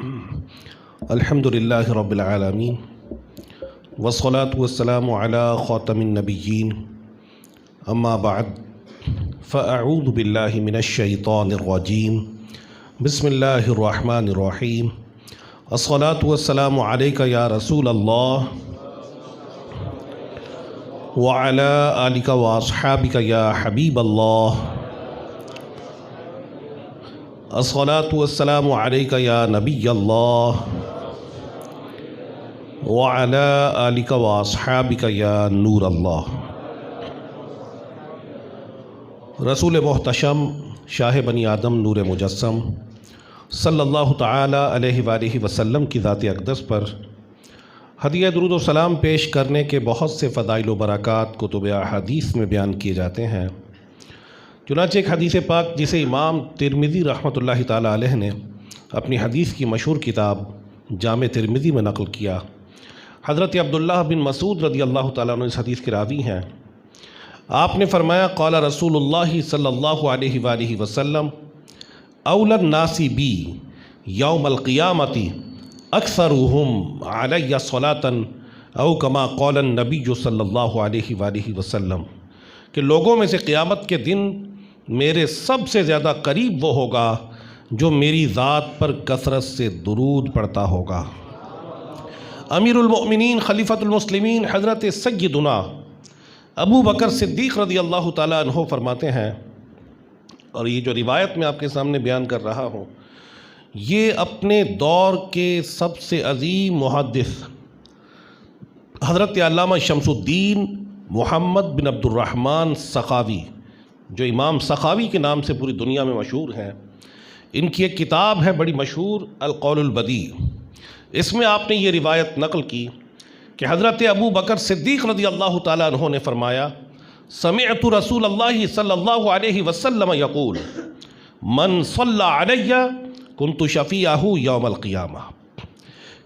الحمدللہ رب العالمین والصلاة والسلام علی خاتم النبیین اما بعد فاعوذ باللہ من الشیطان الرجیم بسم اللہ الرحمن الرحیم الصلاة والسلام علیک یا رسول اللہ وعلی آلک واصحابک یا حبیب اللہ الصلاة والسلام علیک یا نبی اللہ وعلی آلک واصحابک یا نور اللہ۔ رسول محتشم شاہ بنی آدم نور مجسم صلی اللہ تعالی علیہ وآلہ وسلم کی ذات اقدس پر ہدیہ درود و سلام پیش کرنے کے بہت سے فضائل و برکات کتب احادیث میں بیان کیے جاتے ہیں۔ چنانچہ ایک حدیث پاک جسے امام ترمذی رحمۃ اللہ تعالی علیہ نے اپنی حدیث کی مشہور کتاب جامع ترمذی میں نقل کیا، حضرت عبداللہ بن مسعود رضی اللہ تعالیٰ عنہ اس حدیث کے راوی ہیں۔ آپ نے فرمایا قال رسول اللہ صلی اللہ علیہ وآلہ وسلم اولی الناس بی یوم القیامت اکثرهم علی صلاۃ او کما قال النبی صلی اللہ علیہ وآلہ وسلم، کہ لوگوں میں سے قیامت کے دن میرے سب سے زیادہ قریب وہ ہوگا جو میری ذات پر کثرت سے درود پڑھتا ہوگا۔ امیر المؤمنین خلیفۃ المسلمین حضرت سیدنا ابو بکر صدیق رضی اللہ تعالیٰ عنہ فرماتے ہیں، اور یہ جو روایت میں آپ کے سامنے بیان کر رہا ہوں یہ اپنے دور کے سب سے عظیم محدث حضرت علامہ شمس الدین محمد بن عبد الرحمن سخاوی، جو امام سخاوی کے نام سے پوری دنیا میں مشہور ہیں، ان کی ایک کتاب ہے بڑی مشہور القول البدیع۔ اس میں آپ نے یہ روایت نقل کی کہ حضرت ابو بکر صدیق رضی اللہ تعالیٰ عنہ نے فرمایا سمعت رسول اللہ صلی اللہ علیہ وسلم یقول من صلی علی کنت شفیعہ یوم القیامہ،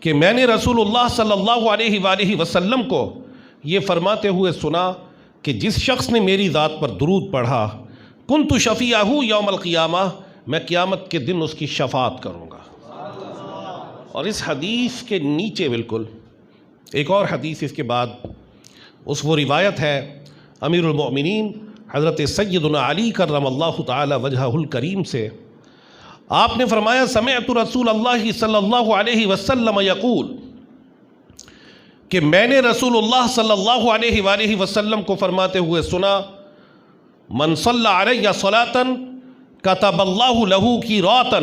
کہ میں نے رسول اللہ صلی اللہ علیہ وآلہ وسلم کو یہ فرماتے ہوئے سنا کہ جس شخص نے میری ذات پر درود پڑھا کنت شفیعہ یوم القیامہ، میں قیامت کے دن اس کی شفاعت کروں گا۔ اور اس حدیث کے نیچے بالکل ایک اور حدیث اس کے بعد وہ روایت ہے امیر المؤمنین حضرت سیدنا علی کرم اللہ تعالی وجہہ الکریم سے۔ آپ نے فرمایا سمعت رسول اللہ صلی اللہ علیہ وسلم یقول، کہ میں نے رسول اللہ صلی اللہ علیہ وآلہ وسلم کو فرماتے ہوئے سنا من صلی علیہ صلاۃ کتب اللہ لہ قیراطا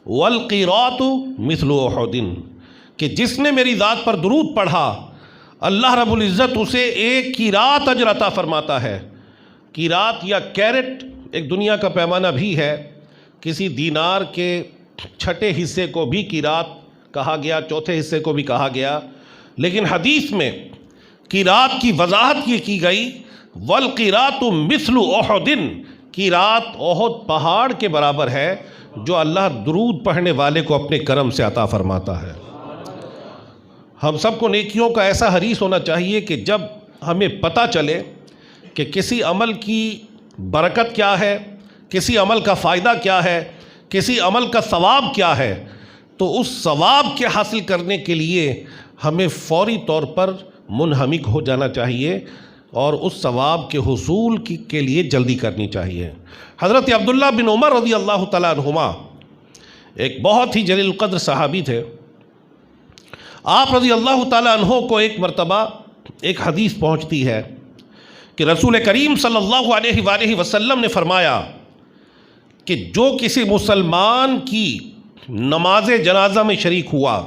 والقیراط مثل احد، کہ جس نے میری ذات پر درود پڑھا اللہ رب العزت اسے ایک قیراط اجر عطا فرماتا ہے۔ قیراط یا کیرٹ ایک دنیا کا پیمانہ بھی ہے، کسی دینار کے چھٹے حصے کو بھی قیراط کہا گیا، چوتھے حصے کو بھی کہا گیا، لیکن حدیث میں قیراط کی وضاحت یہ کی گئی والقیراط مثل احد، قیراط احد پہاڑ کے برابر ہے جو اللہ درود پڑھنے والے کو اپنے کرم سے عطا فرماتا ہے۔ ہم سب کو نیکیوں کا ایسا حریص ہونا چاہیے کہ جب ہمیں پتہ چلے کہ کسی عمل کی برکت کیا ہے، کسی عمل کا فائدہ کیا ہے، کسی عمل کا ثواب کیا ہے، تو اس ثواب کے حاصل کرنے کے لیے ہمیں فوری طور پر منہمک ہو جانا چاہیے اور اس ثواب کے حصول کے لیے جلدی کرنی چاہیے۔ حضرت عبداللہ بن عمر رضی اللہ تعالیٰ عنہما ایک بہت ہی جلیل القدر صحابی تھے۔ آپ رضی اللہ تعالیٰ عنہ کو ایک مرتبہ ایک حدیث پہنچتی ہے کہ رسول کریم صلی اللہ علیہ وآلہ وسلم نے فرمایا کہ جو کسی مسلمان کی نماز جنازہ میں شریک ہوا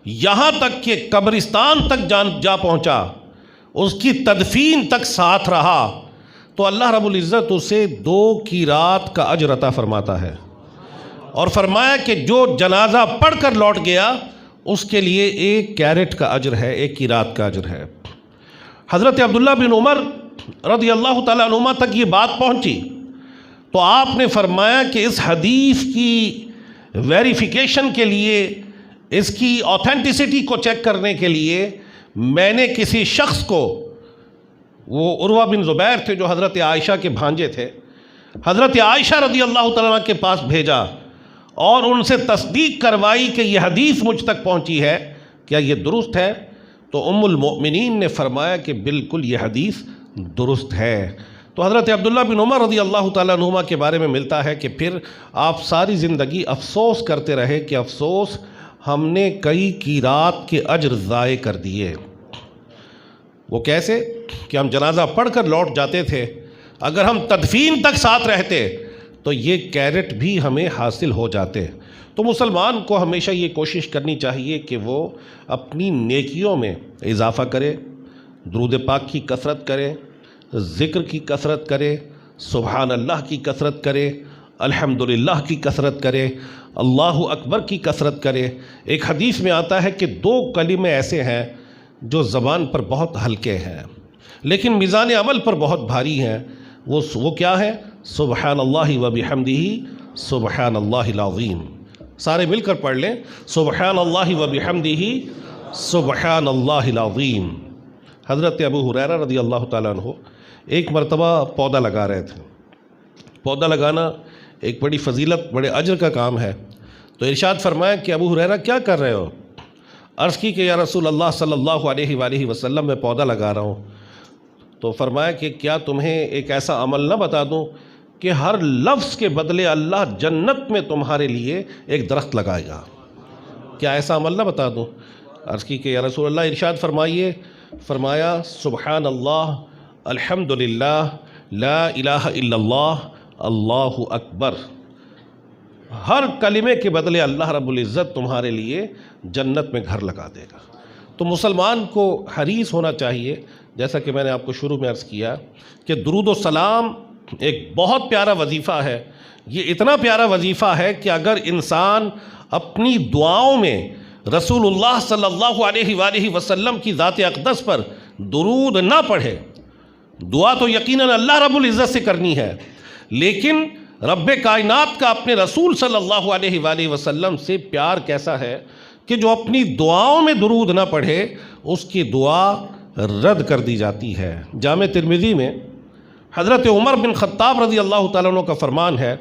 یہاں تک کہ قبرستان تک جا پہنچا، اس کی تدفین تک ساتھ رہا، تو اللہ رب العزت اسے 2 قیراط کا اجر عطا فرماتا ہے، اور فرمایا کہ جو جنازہ پڑھ کر لوٹ گیا اس کے لیے 1 کیرٹ کا اجر ہے، 1 قیراط کا اجر ہے۔ حضرت عبداللہ بن عمر رضی اللہ تعالیٰ عنہما تک یہ بات پہنچی تو آپ نے فرمایا کہ اس حدیث کی ویریفیکیشن کے لیے، اس کی آتھینٹسٹی کو چیک کرنے کے لیے میں نے کسی شخص کو، وہ عروہ بن زبیر تھے جو حضرت عائشہ کے بھانجے تھے، حضرت عائشہ رضی اللہ تعالیٰ عنہ کے پاس بھیجا اور ان سے تصدیق کروائی کہ یہ حدیث مجھ تک پہنچی ہے، کیا یہ درست ہے؟ تو ام المؤمنین نے فرمایا کہ بالکل یہ حدیث درست ہے۔ تو حضرت عبداللہ بن عمر رضی اللہ تعالیٰ عنہما کے بارے میں ملتا ہے کہ پھر آپ ساری زندگی افسوس کرتے رہے کہ افسوس ہم نے کئی قیرات کے اجر ضائع کر دیے۔ وہ کیسے کہ ہم جنازہ پڑھ کر لوٹ جاتے تھے، اگر ہم تدفین تک ساتھ رہتے تو یہ کیرٹ بھی ہمیں حاصل ہو جاتے۔ تو مسلمان کو ہمیشہ یہ کوشش کرنی چاہیے کہ وہ اپنی نیکیوں میں اضافہ کرے، درود پاک کی کثرت کرے، ذکر کی کثرت کرے، سبحان اللہ کی کثرت کرے، الحمدللہ کی کثرت کرے، اللہ اکبر کی کثرت کرے۔ ایک حدیث میں آتا ہے کہ 2 کلمے ایسے ہیں جو زبان پر بہت ہلکے ہیں لیکن میزان عمل پر بہت بھاری ہیں۔ وہ کیا ہے؟ سبحان اللہ و بحمدہ سبحان اللہ العظیم۔ سارے مل کر پڑھ لیں، سبحان اللہ و بحمدہ سبحان اللہ العظیم۔ حضرت ابو ہریرہ رضی اللہ تعالیٰ عنہ ایک مرتبہ پودا لگا رہے تھے۔ پودا لگانا ایک بڑی فضیلت، بڑے اجر کا کام ہے۔ تو ارشاد فرمایا کہ ابو ہریرہ کیا کر رہے ہو؟ عرض کی کہ یا رسول اللہ صلی اللہ علیہ وآلہ وسلم میں پودا لگا رہا ہوں۔ تو فرمایا کہ کیا تمہیں ایک ایسا عمل نہ بتا دوں کہ ہر لفظ کے بدلے اللہ جنت میں تمہارے لیے ایک درخت لگائے گا؟ کیا ایسا عمل نہ بتا دوں؟ عرض کی کہ یا رسول اللہ ارشاد فرمائیے۔ فرمایا سبحان اللہ، الحمدللہ، لا الہ الا اللہ، اللہ اکبر۔ ہر کلمے کے بدلے اللہ رب العزت تمہارے لیے جنت میں گھر لگا دے گا۔ تو مسلمان کو حریص ہونا چاہیے، جیسا کہ میں نے آپ کو شروع میں عرض کیا کہ درود و سلام ایک بہت پیارا وظیفہ ہے۔ یہ اتنا پیارا وظیفہ ہے کہ اگر انسان اپنی دعاؤں میں رسول اللہ صلی اللہ علیہ وآلہ وسلم کی ذات اقدس پر درود نہ پڑھے، دعا تو یقیناً اللہ رب العزت سے کرنی ہے، لیکن رب کائنات کا اپنے رسول صلی اللہ علیہ وآلہ وسلم سے پیار کیسا ہے کہ جو اپنی دعاؤں میں درود نہ پڑھے اس کی دعا رد کر دی جاتی ہے۔ جامع ترمذی میں حضرت عمر بن خطاب رضی اللہ تعالیٰ عنہ کا فرمان ہے،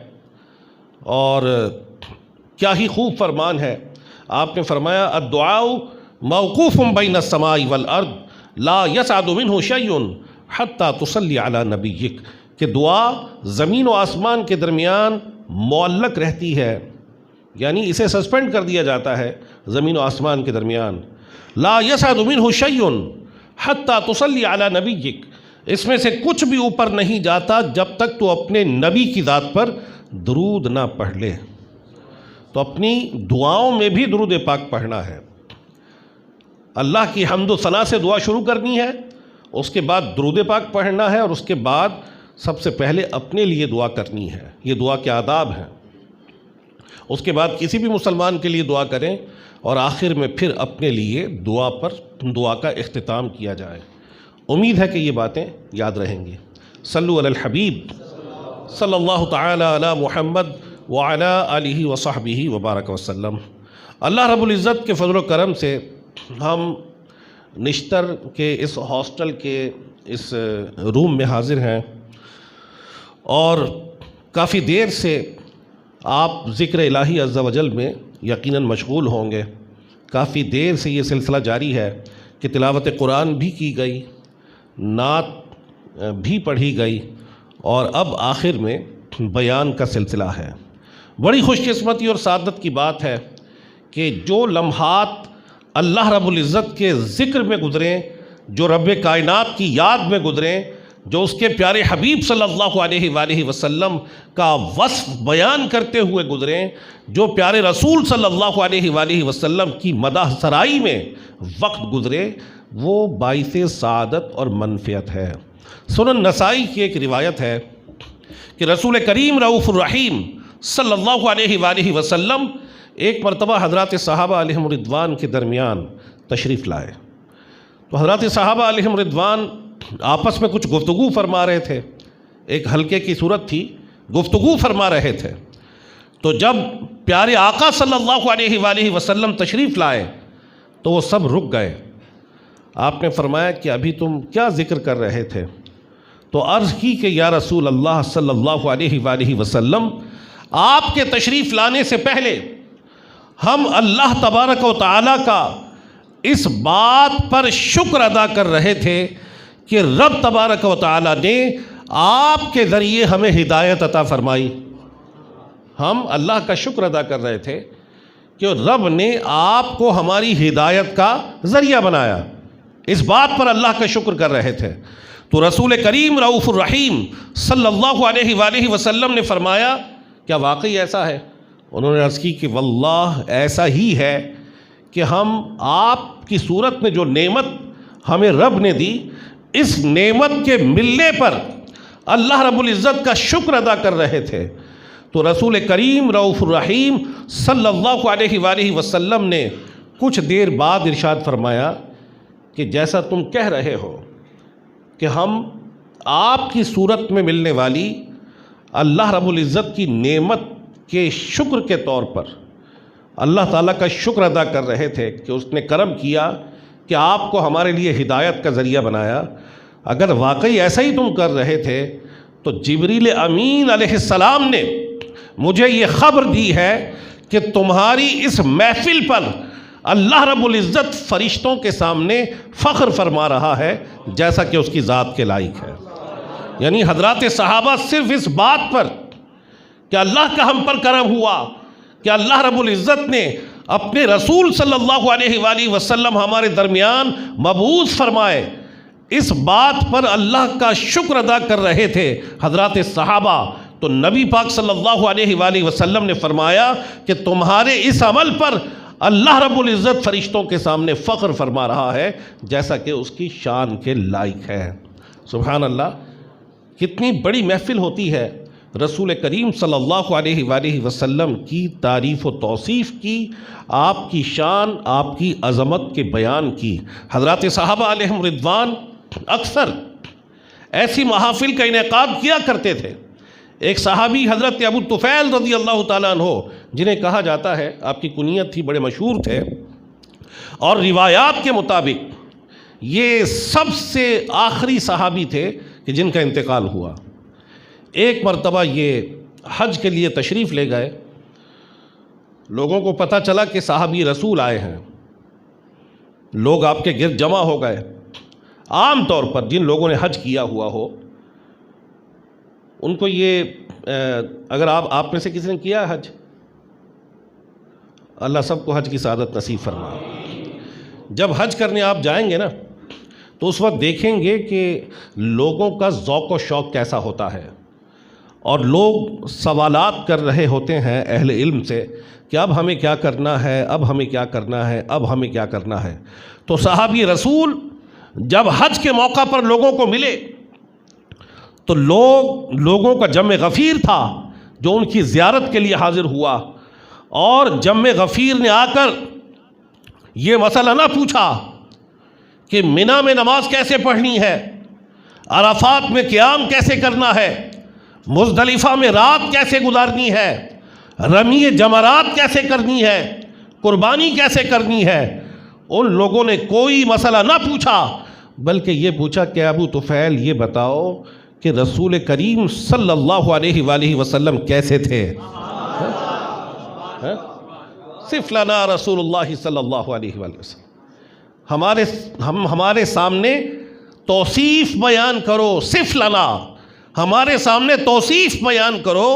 اور کیا ہی خوب فرمان ہے۔ آپ نے فرمایا الدعاء موقوف بین السماء والارض لا یصعد منہ شیء حتی تصلی علی نبیک، کہ دعا زمین و آسمان کے درمیان معلق رہتی ہے، یعنی اسے سسپینڈ کر دیا جاتا ہے زمین و آسمان کے درمیان۔ لا یصعد منہ شیء حتی تصلی علی نبیک، اس میں سے کچھ بھی اوپر نہیں جاتا جب تک تو اپنے نبی کی ذات پر درود نہ پڑھ لے۔ تو اپنی دعاؤں میں بھی درود پاک پڑھنا ہے، اللہ کی حمد و ثنا سے دعا شروع کرنی ہے، اس کے بعد درود پاک پڑھنا ہے، اور اس کے بعد سب سے پہلے اپنے لیے دعا کرنی ہے۔ یہ دعا کے آداب ہیں۔ اس کے بعد کسی بھی مسلمان کے لیے دعا کریں، اور آخر میں پھر اپنے لیے دعا کا اختتام کیا جائے۔ امید ہے کہ یہ باتیں یاد رہیں گی۔ صلو علی الحبیب صلی اللہ تعالی علی محمد وعلی آلہ وصحبہ وبارک وسلم۔ اللہ رب العزت کے فضل و کرم سے ہم نشتر کے اس ہاسٹل کے اس روم میں حاضر ہیں، اور کافی دیر سے آپ ذکر الہی عز و جل میں یقیناً مشغول ہوں گے۔ کافی دیر سے یہ سلسلہ جاری ہے کہ تلاوت قرآن بھی کی گئی، نعت بھی پڑھی گئی، اور اب آخر میں بیان کا سلسلہ ہے۔ بڑی خوش قسمتی اور سعادت کی بات ہے کہ جو لمحات اللہ رب العزت کے ذکر میں گزریں، جو رب کائنات کی یاد میں گزریں، جو اس کے پیارے حبیب صلی اللہ علیہ وآلہ وسلم کا وصف بیان کرتے ہوئے گزریں، جو پیارے رسول صلی اللہ علیہ وآلہ وسلم کی مدح سرائی میں وقت گزرے، وہ باعث سعادت اور منفعت ہے۔ سنن نسائی کی ایک روایت ہے کہ رسول کریم رؤوف الرحیم صلی اللہ علیہ وآلہ وسلم ایک مرتبہ حضرات صحابہ علیہم رضوان کے درمیان تشریف لائے۔ تو حضرات صحابہ علیہم رضوان آپس میں کچھ گفتگو فرما رہے تھے، ایک حلقے کی صورت تھی، گفتگو فرما رہے تھے۔ تو جب پیارے آقا صلی اللہ علیہ وآلہ وسلم تشریف لائے تو وہ سب رک گئے۔ آپ نے فرمایا کہ ابھی تم کیا ذکر کر رہے تھے؟ تو عرض کی کہ یا رسول اللہ صلی اللہ علیہ وآلہ وسلم، آپ کے تشریف لانے سے پہلے ہم اللہ تبارک و تعالیٰ کا اس بات پر شکر ادا کر رہے تھے کہ رب تبارک و تعالیٰ نے آپ کے ذریعے ہمیں ہدایت عطا فرمائی۔ ہم اللہ کا شکر ادا کر رہے تھے کہ رب نے آپ کو ہماری ہدایت کا ذریعہ بنایا، اس بات پر اللہ کا شکر کر رہے تھے۔ تو رسول کریم رؤوف الرحیم صلی اللہ علیہ وآلہ وسلم نے فرمایا کیا واقعی ایسا ہے؟ انہوں نے عرض کی کہ واللہ ایسا ہی ہے کہ ہم آپ کی صورت میں جو نعمت ہمیں رب نے دی، اس نعمت کے ملنے پر اللہ رب العزت کا شکر ادا کر رہے تھے۔ تو رسول کریم رؤوف الرحیم صلی اللہ علیہ وآلہ وسلم نے کچھ دیر بعد ارشاد فرمایا کہ جیسا تم کہہ رہے ہو کہ ہم آپ کی صورت میں ملنے والی اللہ رب العزت کی نعمت کے شکر کے طور پر اللہ تعالیٰ کا شکر ادا کر رہے تھے کہ اس نے کرم کیا کہ آپ کو ہمارے لیے ہدایت کا ذریعہ بنایا، اگر واقعی ایسا ہی تم کر رہے تھے تو جبریل امین علیہ السلام نے مجھے یہ خبر دی ہے کہ تمہاری اس محفل پر اللہ رب العزت فرشتوں کے سامنے فخر فرما رہا ہے جیسا کہ اس کی ذات کے لائق ہے۔ یعنی حضرات صحابہ صرف اس بات پر کہ اللہ کا ہم پر کرم ہوا کہ اللہ رب العزت نے اپنے رسول صلی اللہ علیہ وآلہ وسلم ہمارے درمیان مبعوث فرمائے، اس بات پر اللہ کا شکر ادا کر رہے تھے حضرات صحابہ۔ تو نبی پاک صلی اللہ علیہ وآلہ وسلم نے فرمایا کہ تمہارے اس عمل پر اللہ رب العزت فرشتوں کے سامنے فخر فرما رہا ہے جیسا کہ اس کی شان کے لائق ہے۔ سبحان اللہ، کتنی بڑی محفل ہوتی ہے رسول کریم صلی اللہ علیہ وآلہ وسلم کی تعریف و توصیف کی، آپ کی شان، آپ کی عظمت کے بیان کی۔ حضرات صحابہ علیہم رضوان اکثر ایسی محافل کا انعقاد کیا کرتے تھے۔ ایک صحابی حضرت ابو طفیل رضی اللہ تعالیٰ عنہ، جنہیں کہا جاتا ہے، آپ کی کنیت تھی، بڑے مشہور تھے، اور روایات کے مطابق یہ سب سے آخری صحابی تھے کہ جن کا انتقال ہوا۔ ایک مرتبہ یہ حج کے لیے تشریف لے گئے، لوگوں کو پتہ چلا کہ صحابی رسول آئے ہیں، لوگ آپ کے گرد جمع ہو گئے۔ عام طور پر جن لوگوں نے حج کیا ہوا ہو ان کو یہ اگر آپ میں سے کسی نے کیا حج، اللہ سب کو حج کی سعادت نصیب فرمائے۔ جب حج کرنے آپ جائیں گے نا تو اس وقت دیکھیں گے کہ لوگوں کا ذوق و شوق کیسا ہوتا ہے، اور لوگ سوالات کر رہے ہوتے ہیں اہل علم سے کہ اب ہمیں کیا کرنا ہے، اب ہمیں کیا کرنا ہے، اب ہمیں کیا کرنا ہے۔ تو صحابی رسول جب حج کے موقع پر لوگوں کو ملے تو لوگوں کا جمع غفیر تھا جو ان کی زیارت کے لیے حاضر ہوا، اور جمع غفیر نے آ کر یہ مسئلہ نہ پوچھا کہ منی میں نماز کیسے پڑھنی ہے، عرفات میں قیام کیسے کرنا ہے، مزدلفہ میں رات کیسے گزارنی ہے، رمی جمرات کیسے کرنی ہے، قربانی کیسے کرنی ہے۔ ان لوگوں نے کوئی مسئلہ نہ پوچھا، بلکہ یہ پوچھا کہ ابو طفیل یہ بتاؤ کہ رسول کریم صلی اللہ علیہ وآلہ وسلم کیسے تھے؟ صف لنا رسول اللہ صلی اللہ علیہ وآلہ وسلم، ہمارے سامنے توصیف بیان کرو، صف لنا، ہمارے سامنے توصیف بیان کرو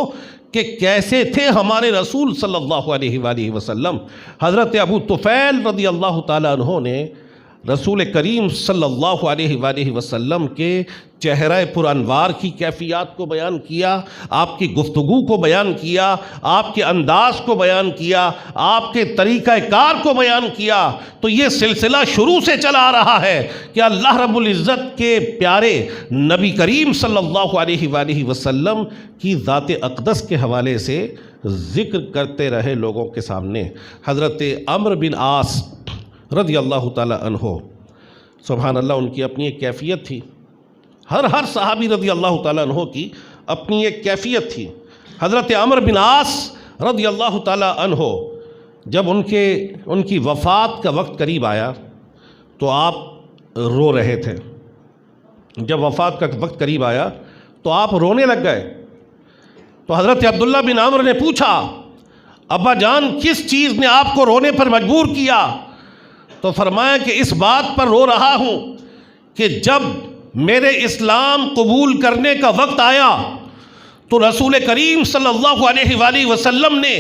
کہ کیسے تھے ہمارے رسول صلی اللہ علیہ وآلہ وسلم۔ حضرت ابو طفیل رضی اللہ تعالیٰ عنہ نے رسول کریم صلی اللہ علیہ وآلہ وسلم کے چہرہ پر انوار کی کیفیات کو بیان کیا، آپ کی گفتگو کو بیان کیا، آپ کے انداز کو بیان کیا، آپ کے طریقہ کار کو بیان کیا۔ تو یہ سلسلہ شروع سے چلا آ رہا ہے کہ اللہ رب العزت کے پیارے نبی کریم صلی اللہ علیہ وآلہ وسلم کی ذات اقدس کے حوالے سے ذکر کرتے رہے لوگوں کے سامنے۔ حضرت عمرو بن عاص رضی اللہ تعالیٰ عنہ، سبحان اللہ، ان کی اپنی ایک کیفیت تھی، ہر صحابی رضی اللہ تعالیٰ عنہ کی اپنی ایک کیفیت تھی۔ حضرت عمرو بن عاص رضی اللہ تعالیٰ عنہ جب ان کی وفات کا وقت قریب آیا تو آپ رو رہے تھے۔ جب وفات کا وقت قریب آیا تو آپ رونے لگ گئے۔ تو حضرت عبداللہ بن عمر نے پوچھا ابا جان کس چیز نے آپ کو رونے پر مجبور کیا؟ تو فرمایا کہ اس بات پر رو رہا ہوں کہ جب میرے اسلام قبول کرنے کا وقت آیا تو رسول کریم صلی اللہ علیہ وآلہ وسلم نے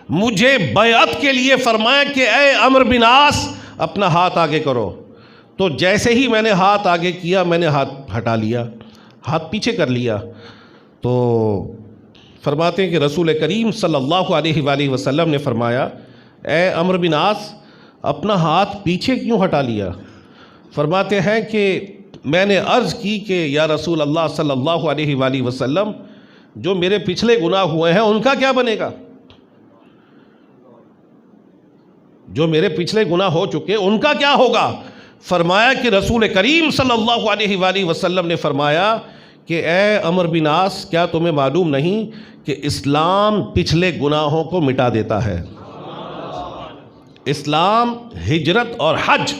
مجھے بیعت کے لیے فرمایا کہ اے عمرو بن عاص اپنا ہاتھ آگے کرو. تو جیسے ہی میں نے ہاتھ آگے کیا میں نے ہاتھ ہٹا لیا, ہاتھ پیچھے کر لیا. تو فرماتے ہیں کہ رسول کریم صلی اللہ علیہ وآلہ وسلم نے فرمایا اے عمرو بن عاص اپنا ہاتھ پیچھے کیوں ہٹا لیا؟ فرماتے ہیں کہ میں نے عرض کی کہ یا رسول اللہ صلی اللہ علیہ وآلہ وسلم جو میرے پچھلے گناہ ہوئے ہیں ان کا کیا بنے گا؟ جو میرے پچھلے گناہ ہو چکے ان کا کیا ہوگا؟ فرمایا کہ رسول کریم صلی اللہ علیہ وآلہ وسلم نے فرمایا کہ اے عمرو بن عاص کیا تمہیں معلوم نہیں کہ اسلام پچھلے گناہوں کو مٹا دیتا ہے؟ اسلام ہجرت اور حج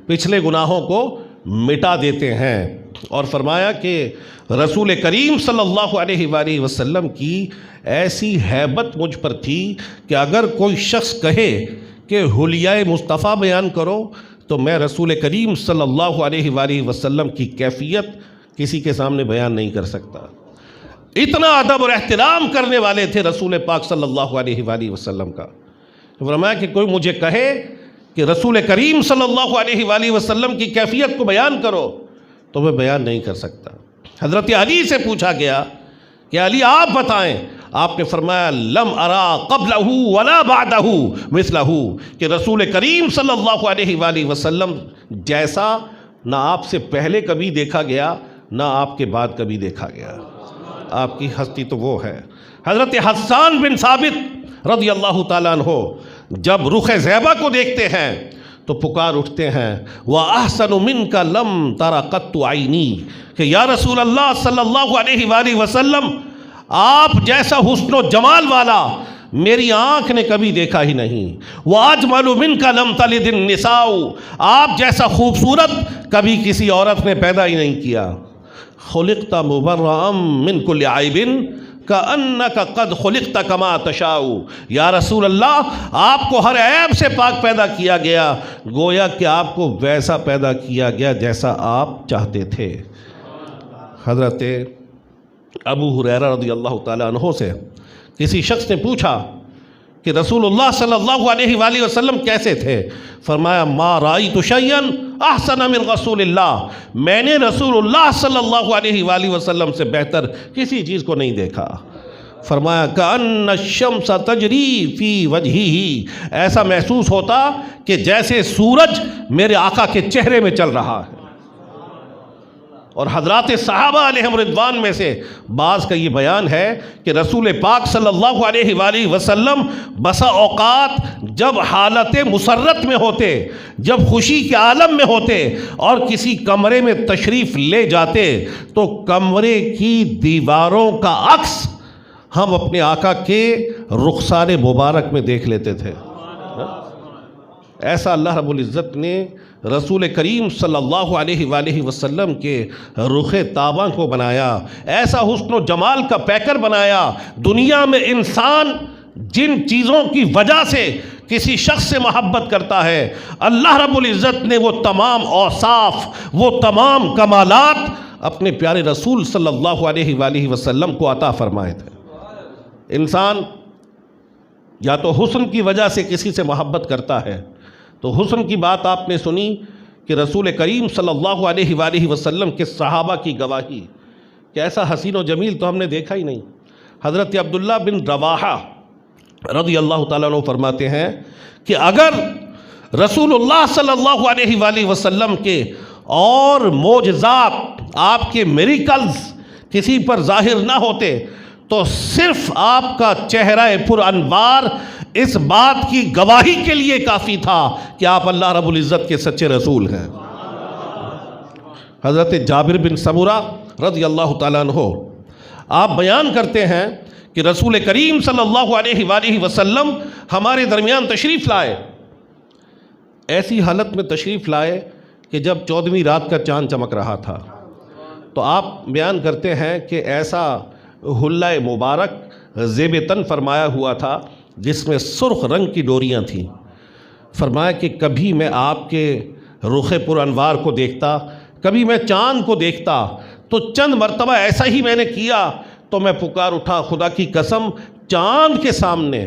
پچھلے گناہوں کو مٹا دیتے ہیں. اور فرمایا کہ رسول کریم صلی اللہ علیہ وآلہ وسلم کی ایسی ہیبت مجھ پر تھی کہ اگر کوئی شخص کہے کہ حلیہ مصطفیٰ بیان کرو تو میں رسول کریم صلی اللہ علیہ وآلہ وسلم کی کیفیت کسی کے سامنے بیان نہیں کر سکتا. اتنا ادب اور احترام کرنے والے تھے رسول پاک صلی اللہ علیہ وآلہ وسلم کا. فرمایا کہ کوئی مجھے کہے کہ رسول کریم صلی اللہ علیہ وآلہ وسلم کی کیفیت کو بیان کرو تو میں بیان نہیں کر سکتا. حضرت علی سے پوچھا گیا کہ علی آپ بتائیں. آپ نے فرمایا لم ارا قبلہ ولا بعدہ مثلہ, کہ رسول کریم صلی اللہ علیہ وآلہ وسلم جیسا نہ آپ سے پہلے کبھی دیکھا گیا نہ آپ کے بعد کبھی دیکھا گیا. آپ کی ہستی تو وہ ہے. حضرت حسان بن ثابت رضی اللہ تعالیٰ عنہ جب رخ زیبہ کو دیکھتے ہیں تو پکار اٹھتے ہیں وَأَحْسَنُ مِنْكَ لَمْ تَرَ قَطُّ عَيْنِي, کہ یا رسول اللہ صلی اللہ علیہ وآلہ وسلم آپ جیسا حسن و جمال والا میری آنکھ نے کبھی دیکھا ہی نہیں. وَأَجْمَلُ مِنْكَ لَمْ تَلِدِ النِّسَاءُ, آپ جیسا خوبصورت کبھی کسی عورت نے پیدا ہی نہیں کیا. خُلِقْتَ مُبَرَّأً مِنْ كُلِّ عَيْبٍ كَأَنَّكَ قَدْ خُلِقْتَ كَمَا تَشَاءُ, یا رسول اللہ آپ کو ہر عیب سے پاک پیدا کیا گیا, گویا کہ آپ کو ویسا پیدا کیا گیا جیسا آپ چاہتے تھے. حضرت ابو ہریرہ رضی اللہ تعالیٰ عنہ سے کسی شخص نے پوچھا کہ رسول اللہ صلی اللہ علیہ وآلہ وسلم کیسے تھے؟ فرمایا ما رأیت شیئا احسن من رسول اللہ, میں نے رسول اللہ صلی اللہ علیہ وآلہ وسلم سے بہتر کسی چیز کو نہیں دیکھا. فرمایا کأن الشمس تجری فی وجہہ, ایسا محسوس ہوتا کہ جیسے سورج میرے آقا کے چہرے میں چل رہا ہے. اور حضرات صحابہ علیہم رضوان میں سے بعض کا یہ بیان ہے کہ رسول پاک صلی اللہ علیہ وآلہ وسلم بسا اوقات جب حالت مسرت میں ہوتے, جب خوشی کے عالم میں ہوتے اور کسی کمرے میں تشریف لے جاتے تو کمرے کی دیواروں کا عکس ہم اپنے آقا کے رخسار مبارک میں دیکھ لیتے تھے. ایسا اللہ رب العزت نے رسول کریم صلی اللہ علیہ وآلہ وسلم کے رخ تاباں کو بنایا, ایسا حسن و جمال کا پیکر بنایا. دنیا میں انسان جن چیزوں کی وجہ سے کسی شخص سے محبت کرتا ہے اللہ رب العزت نے وہ تمام اوصاف, وہ تمام کمالات اپنے پیارے رسول صلی اللہ علیہ وآلہ وسلم کو عطا فرمائے تھے. انسان یا تو حسن کی وجہ سے کسی سے محبت کرتا ہے, تو حسن کی بات آپ نے سنی کہ رسول کریم صلی اللہ علیہ وآلہ وسلم کے صحابہ کی گواہی کہ ایسا حسین و جمیل تو ہم نے دیکھا ہی نہیں. حضرت عبداللہ بن رواحہ رضی اللہ تعالیٰ عنہ فرماتے ہیں کہ اگر رسول اللہ صلی اللہ علیہ وآلہ وسلم کے اور معجزات آپ کے میریکلز کسی پر ظاہر نہ ہوتے تو صرف آپ کا چہرہ پر انوار اس بات کی گواہی کے لیے کافی تھا کہ آپ اللہ رب العزت کے سچے رسول ہیں. حضرت جابر بن سمرہ رضی اللہ تعالیٰ عنہ آپ بیان کرتے ہیں کہ رسول کریم صلی اللہ علیہ وآلہ وسلم ہمارے درمیان تشریف لائے. ایسی حالت میں تشریف لائے کہ جب 14ویں رات کا چاند چمک رہا تھا, تو آپ بیان کرتے ہیں کہ ایسا حلہ مبارک زیب تن فرمایا ہوا تھا جس میں سرخ رنگ کی ڈوریاں تھیں۔ فرمایا کہ کبھی میں آپ کے رخ پر انوار کو دیکھتا، کبھی میں چاند کو دیکھتا، تو چند مرتبہ ایسا ہی میں نے کیا تو میں پکار اٹھا، خدا کی قسم چاند کے سامنے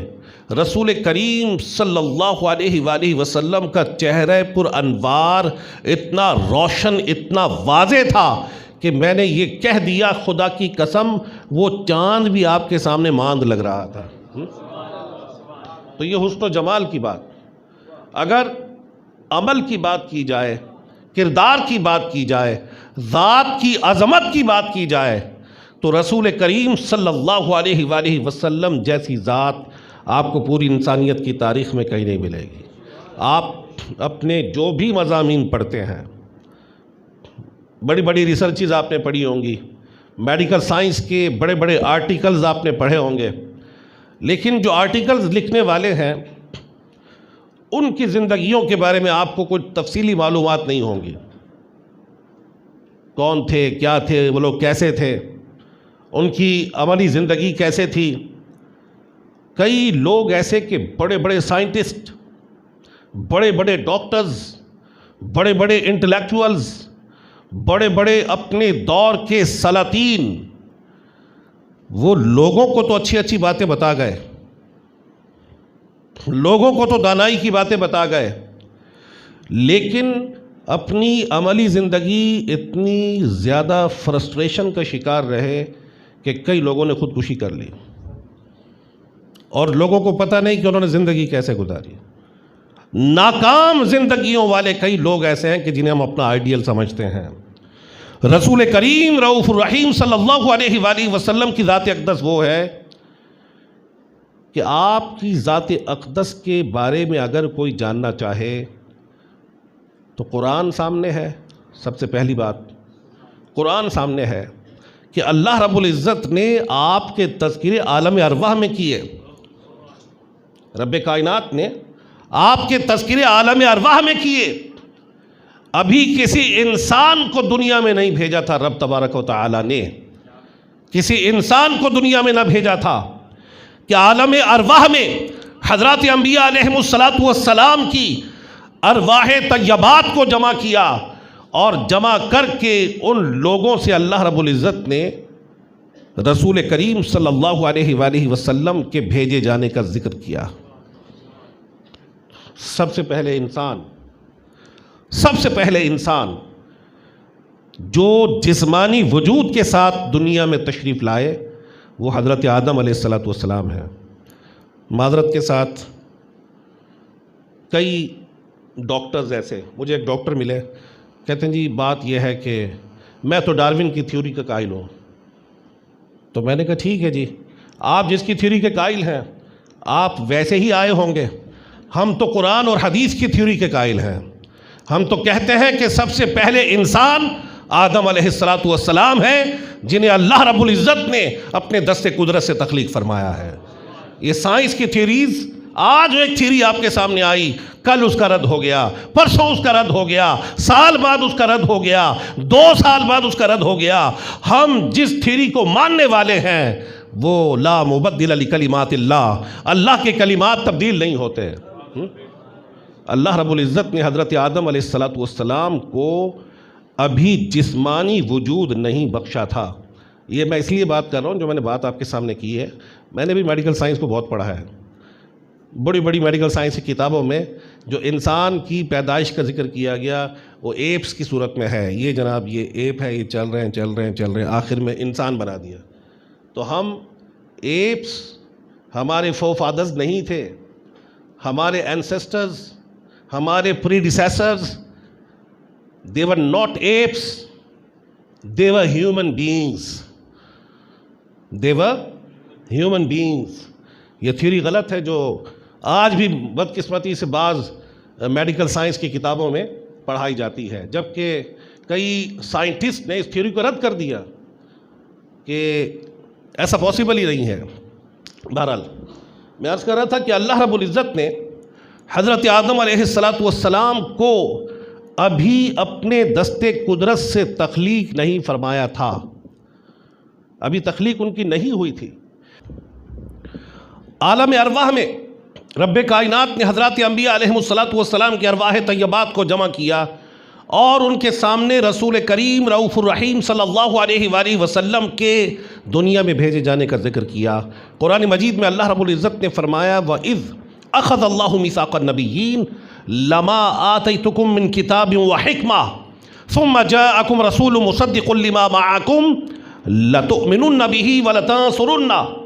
رسول کریم صلی اللہ علیہ وآلہ وسلم کا چہرہ پر انوار اتنا روشن، اتنا واضح تھا کہ میں نے یہ کہہ دیا خدا کی قسم وہ چاند بھی آپ کے سامنے ماند لگ رہا تھا۔ تو یہ حسن و جمال کی بات۔ اگر عمل کی بات کی جائے، کردار کی بات کی جائے، ذات کی عظمت کی بات کی جائے، تو رسول کریم صلی اللہ علیہ وآلہ وسلم جیسی ذات آپ کو پوری انسانیت کی تاریخ میں کہیں نہیں ملے گی۔ آپ اپنے جو بھی مضامین پڑھتے ہیں، بڑی بڑی ریسرچز آپ نے پڑھی ہوں گی، میڈیکل سائنس کے بڑے بڑے آرٹیکلز آپ نے پڑھے ہوں گے، لیکن جو آرٹیکلز لکھنے والے ہیں ان کی زندگیوں کے بارے میں آپ کو کوئی تفصیلی معلومات نہیں ہوں گی۔ کون تھے، کیا تھے، وہ لوگ کیسے تھے، ان کی عملی زندگی کیسے تھی۔ کئی لوگ ایسے کہ بڑے بڑے سائنٹسٹ، بڑے بڑے ڈاکٹرز، بڑے بڑے انٹلیکچوئلز، بڑے بڑے اپنے دور کے سلاطین، وہ لوگوں کو تو اچھی اچھی باتیں بتا گئے، لوگوں کو تو دانائی کی باتیں بتا گئے، لیکن اپنی عملی زندگی اتنی زیادہ فرسٹریشن کا شکار رہے کہ کئی لوگوں نے خودکشی کر لی، اور لوگوں کو پتہ نہیں کہ انہوں نے زندگی کیسے گزاری۔ ناکام زندگیوں والے کئی لوگ ایسے ہیں کہ جنہیں ہم اپنا آئیڈیل سمجھتے ہیں۔ رسول کریم رؤوف الرحیم صلی اللہ علیہ وآلہ وسلم کی ذات اقدس وہ ہے کہ آپ کی ذات اقدس کے بارے میں اگر کوئی جاننا چاہے تو قرآن سامنے ہے۔ سب سے پہلی بات قرآن سامنے ہے کہ اللہ رب العزت نے آپ کے تذکرے عالم ارواح میں کیے، رب کائنات نے آپ کے تذکرے عالم ارواح میں کیے۔ ابھی کسی انسان کو دنیا میں نہیں بھیجا تھا، رب تبارک و تعالی نے کسی انسان کو دنیا میں نہ بھیجا تھا کہ عالم ارواح میں حضرات انبیاء علیہم السلام کی ارواح طیبات کو جمع کیا، اور جمع کر کے ان لوگوں سے اللہ رب العزت نے رسول کریم صلی اللہ علیہ وآلہ وسلم کے بھیجے جانے کا ذکر کیا۔ سب سے پہلے انسان جو جسمانی وجود کے ساتھ دنیا میں تشریف لائے وہ حضرت آدم علیہ السلام ہے۔ معذرت کے ساتھ کئی ڈاکٹرز ایسے، مجھے ایک ڈاکٹر ملے، کہتے ہیں جی بات یہ ہے کہ میں تو ڈارون کی تھیوری کا قائل ہوں۔ تو میں نے کہا ٹھیک ہے جی، آپ جس کی تھیوری کے قائل ہیں آپ ویسے ہی آئے ہوں گے، ہم تو قرآن اور حدیث کی تھیوری کے قائل ہیں۔ ہم تو کہتے ہیں کہ سب سے پہلے انسان آدم علیہ السلام ہے جنہیں اللہ رب العزت نے اپنے دست قدرت سے تخلیق فرمایا ہے۔ یہ سائنس کی تھیوریز، آج ایک تھیوری آپ کے سامنے آئی، کل اس کا رد ہو گیا، پرسوں اس کا رد ہو گیا، سال بعد اس کا رد ہو گیا، 2 سال بعد اس کا رد ہو گیا۔ ہم جس تھیوری کو ماننے والے ہیں وہ لا مبدل لکلمات اللہ، اللہ کے کلمات تبدیل نہیں ہوتے۔ اللہ رب العزت نے حضرت آدم علیہ السلام کو ابھی جسمانی وجود نہیں بخشا تھا۔ یہ میں اس لیے بات کر رہا ہوں، جو میں نے بات آپ کے سامنے کی ہے، میں نے بھی میڈیکل سائنس کو بہت پڑھا ہے۔ بڑی بڑی میڈیکل سائنس کی کتابوں میں جو انسان کی پیدائش کا ذکر کیا گیا وہ ایپس کی صورت میں ہے، یہ جناب یہ ایپ ہے، یہ چل رہے ہیں، آخر میں انسان بنا دیا۔ تو ہم ایپس ہمارے فور فادرز نہیں تھے، ہمارے اینسسٹرز، ہمارے پریڈیسیسرز، they were not apes, they were human beings. They were human beings. یہ تھیوری غلط ہے جو آج بھی بدقسمتی سے بعض میڈیکل سائنس کی کتابوں میں پڑھائی جاتی ہے، جبکہ کئی سائنٹسٹ نے اس تھیوری کو رد کر دیا کہ ایسا پاسبل ہی نہیں ہے۔ بہرحال میں عرض کر رہا تھا کہ اللہ رب العزت نے حضرت آدم علیہ السلام کو ابھی اپنے دست قدرت سے تخلیق نہیں فرمایا تھا، ابھی تخلیق ان کی نہیں ہوئی تھی۔ عالم ارواح میں رب کائنات نے حضرات انبیاء علیہم السلام کی ارواح طیبات کو جمع کیا اور ان کے سامنے رسول کریم رؤوف الرحیم صلی اللہ علیہ وآلہ وسلم کے دنیا میں بھیجے جانے کا ذکر کیا۔ قرآن مجید میں اللہ رب العزت نے فرمایا وَإِذْ أَخَذَ اللَّهُ مِيثَاقَ النَّبِيِّينَ لَمَا آتَيْتُكُم مِّن كِتَابٍ وَحِكْمَةٍ ثُمَّ جَاءَكُمْ رَسُولٌ مُصَدِّقٌ لِّمَا مَعَكُمْ لَتُؤْمِنُنَّ بِهِ وَلَتَنصُرُنَّهُ۔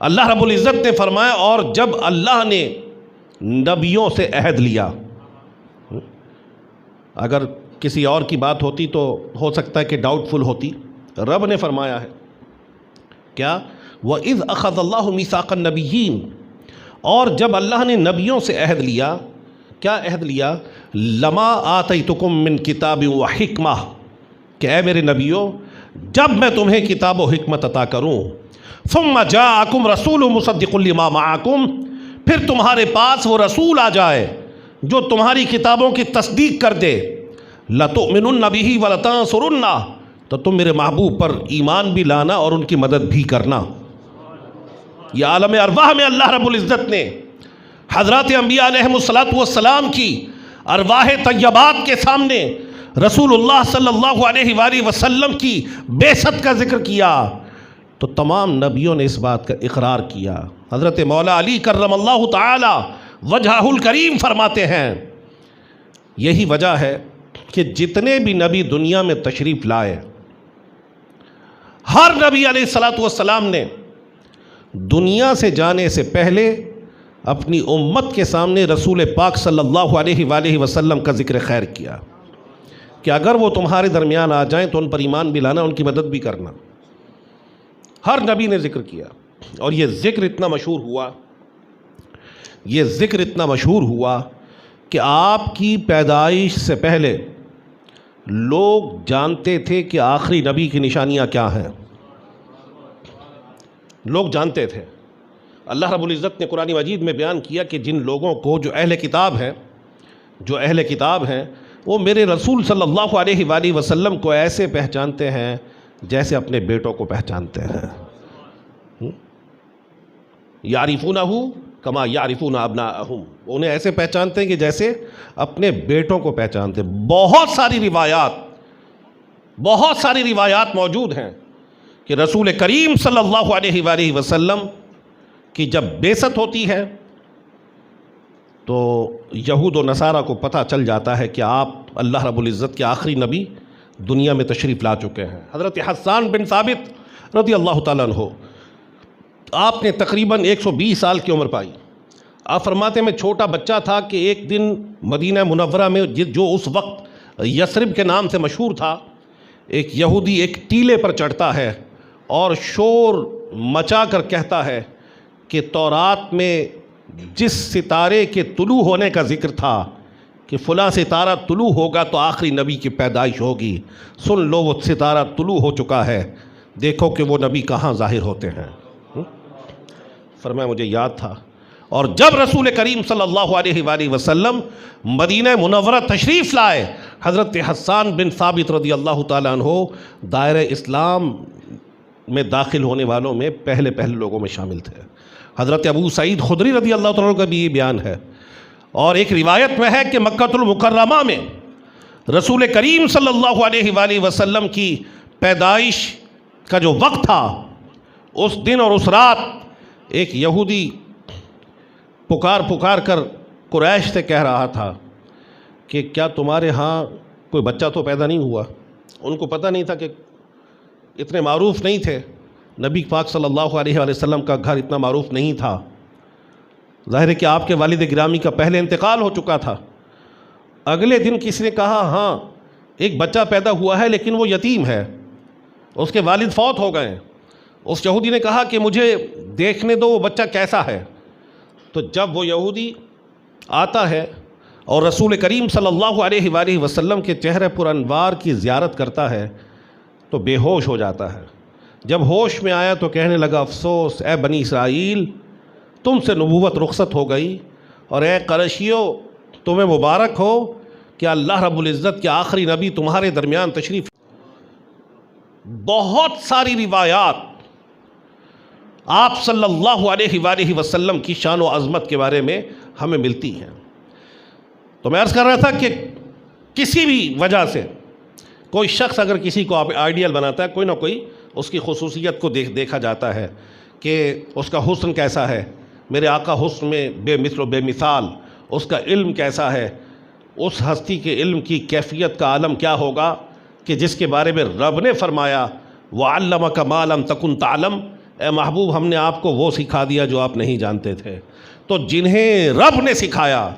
اللہ رب العزت نے فرمایا اور جب اللہ نے نبیوں سے عہد لیا، اگر کسی اور کی بات ہوتی تو ہو سکتا ہے کہ ڈاؤٹ فل ہوتی، رب نے فرمایا ہے کیا وَإِذْ أَخَذَ اللَّهُ مِيثَاقَ النَّبِيِّينَ، اور جب اللہ نے نبیوں سے عہد لیا، کیا عہد لیا؟ لَمَا آتَيْتُكُم مِّن كِتَابٍ وَحِكْمَةٍ، کہ اے میرے نبیوں جب میں تمہیں کتاب و حکمت عطا کروں، ثُمَّ جَاءَكُمْ رَسُولٌ مُصَدِّقٌ لِّمَا مَعَكُمْ، پھر تمہارے پاس وہ رسول آ جائے جو تمہاری کتابوں کی تصدیق کر دے، لَتُؤْمِنُنَّ بِهِ وَلَتَنصُرُنَّهُ، تو تم میرے محبوب پر ایمان بھی لانا اور ان کی مدد بھی کرنا۔ یہ عالم ارواح میں اللہ رب العزت نے حضرات انبیاء علیہم السلام کی ارواح طیبات کے سامنے رسول اللہ صلی اللہ علیہ وآلہ وسلم کی بعثت کا ذکر کیا تو تمام نبیوں نے اس بات کا اقرار کیا۔ حضرت مولا علی کرم اللہ تعالی وجہہ الکریم فرماتے ہیں یہی وجہ ہے کہ جتنے بھی نبی دنیا میں تشریف لائے، ہر نبی علیہ السلام نے دنیا سے جانے سے پہلے اپنی امت کے سامنے رسول پاک صلی اللہ علیہ وآلہ وسلم کا ذکر خیر کیا کہ اگر وہ تمہارے درمیان آ جائیں تو ان پر ایمان بھی لانا، ان کی مدد بھی کرنا۔ ہر نبی نے ذکر کیا، اور یہ ذکر اتنا مشہور ہوا کہ آپ کی پیدائش سے پہلے لوگ جانتے تھے کہ آخری نبی کی نشانیاں کیا ہیں، لوگ جانتے تھے۔ اللہ رب العزت نے قرآن مجید میں بیان کیا کہ جن لوگوں کو جو اہل کتاب ہیں وہ میرے رسول صلی اللہ علیہ وآلہ وسلم کو ایسے پہچانتے ہیں جیسے اپنے بیٹوں کو پہچانتے ہیں۔ یعرفونہ کما یعرفون ابناءہم، انہیں ایسے پہچانتے ہیں کہ جیسے اپنے بیٹوں کو پہچانتے ہیں۔ بہت ساری روایات موجود ہیں کہ رسول کریم صلی اللہ علیہ وآلہ وسلم کی جب بعثت ہوتی ہے تو یہود و نصارہ کو پتہ چل جاتا ہے کہ آپ اللہ رب العزت کے آخری نبی دنیا میں تشریف لا چکے ہیں۔ حضرت حسان بن ثابت رضی اللہ تعالیٰ عنہ، آپ نے تقریباً 120 سال کی عمر پائی۔ آپ فرماتے ہیں میں چھوٹا بچہ تھا کہ ایک دن مدینہ منورہ میں جو اس وقت یثرب کے نام سے مشہور تھا، ایک یہودی ایک ٹیلے پر چڑھتا ہے اور شور مچا کر کہتا ہے کہ تورات میں جس ستارے کے طلوع ہونے کا ذکر تھا کہ فلاں ستارہ طلوع ہوگا تو آخری نبی کی پیدائش ہوگی، سن لو وہ ستارہ طلوع ہو چکا ہے، دیکھو کہ وہ نبی کہاں ظاہر ہوتے ہیں۔ فرمایا مجھے یاد تھا، اور جب رسول کریم صلی اللہ علیہ وآلہ وسلم مدینہ منورہ تشریف لائے، حضرت حسان بن ثابت رضی اللہ تعالیٰ عنہ دائرہ اسلام میں داخل ہونے والوں میں پہلے لوگوں میں شامل تھے۔ حضرت ابو سعید خدری رضی اللہ تعالیٰ عنہ کا بھی یہ بیان ہے، اور ایک روایت میں ہے کہ مکہ المکرمہ میں رسول کریم صلی اللہ علیہ وآلہ وسلم کی پیدائش کا جو وقت تھا، اس دن اور اس رات ایک یہودی پکار کر قریش سے کہہ رہا تھا کہ کیا تمہارے ہاں کوئی بچہ تو پیدا نہیں ہوا؟ ان کو پتہ نہیں تھا کہ اتنے معروف نہیں تھے، نبی پاک صلی اللہ علیہ وآلہ وسلم کا گھر اتنا معروف نہیں تھا، ظاہر ہے کہ آپ کے والد گرامی کا پہلے انتقال ہو چکا تھا۔ اگلے دن کسی نے کہا ہاں ایک بچہ پیدا ہوا ہے لیکن وہ یتیم ہے، اس کے والد فوت ہو گئے ہیں۔ اس یہودی نے کہا کہ مجھے دیکھنے دو وہ بچہ کیسا ہے۔ تو جب وہ یہودی آتا ہے اور رسول کریم صلی اللہ علیہ وآلہ وسلم کے چہرے پر انوار کی زیارت کرتا ہے تو بے ہوش ہو جاتا ہے۔ جب ہوش میں آیا تو کہنے لگا افسوس اے بنی اسرائیل، تم سے نبوت رخصت ہو گئی، اور اے قریشیو تمہیں مبارک ہو کہ اللہ رب العزت کے آخری نبی تمہارے درمیان تشریف۔ بہت ساری روایات آپ صلی اللہ علیہ وآلہ وسلم کی شان و عظمت کے بارے میں ہمیں ملتی ہیں۔ تو میں عرض کر رہا تھا کہ کسی بھی وجہ سے کوئی شخص اگر کسی کو آئیڈیل بناتا ہے، کوئی نہ کوئی اس کی خصوصیت کو دیکھا جاتا ہے کہ اس کا حسن کیسا ہے۔ میرے آقا حسن میں بے مثل و بے مثال، اس کا علم کیسا ہے، اس ہستی کے علم کی کیفیت کا عالم کیا ہوگا کہ جس کے بارے میں رب نے فرمایا وَعَلَّمَكَ مَا لَمْ تَكُنْ تَعْلَمْ، اے محبوب ہم نے آپ کو وہ سکھا دیا جو آپ نہیں جانتے تھے۔ تو جنہیں رب نے سکھایا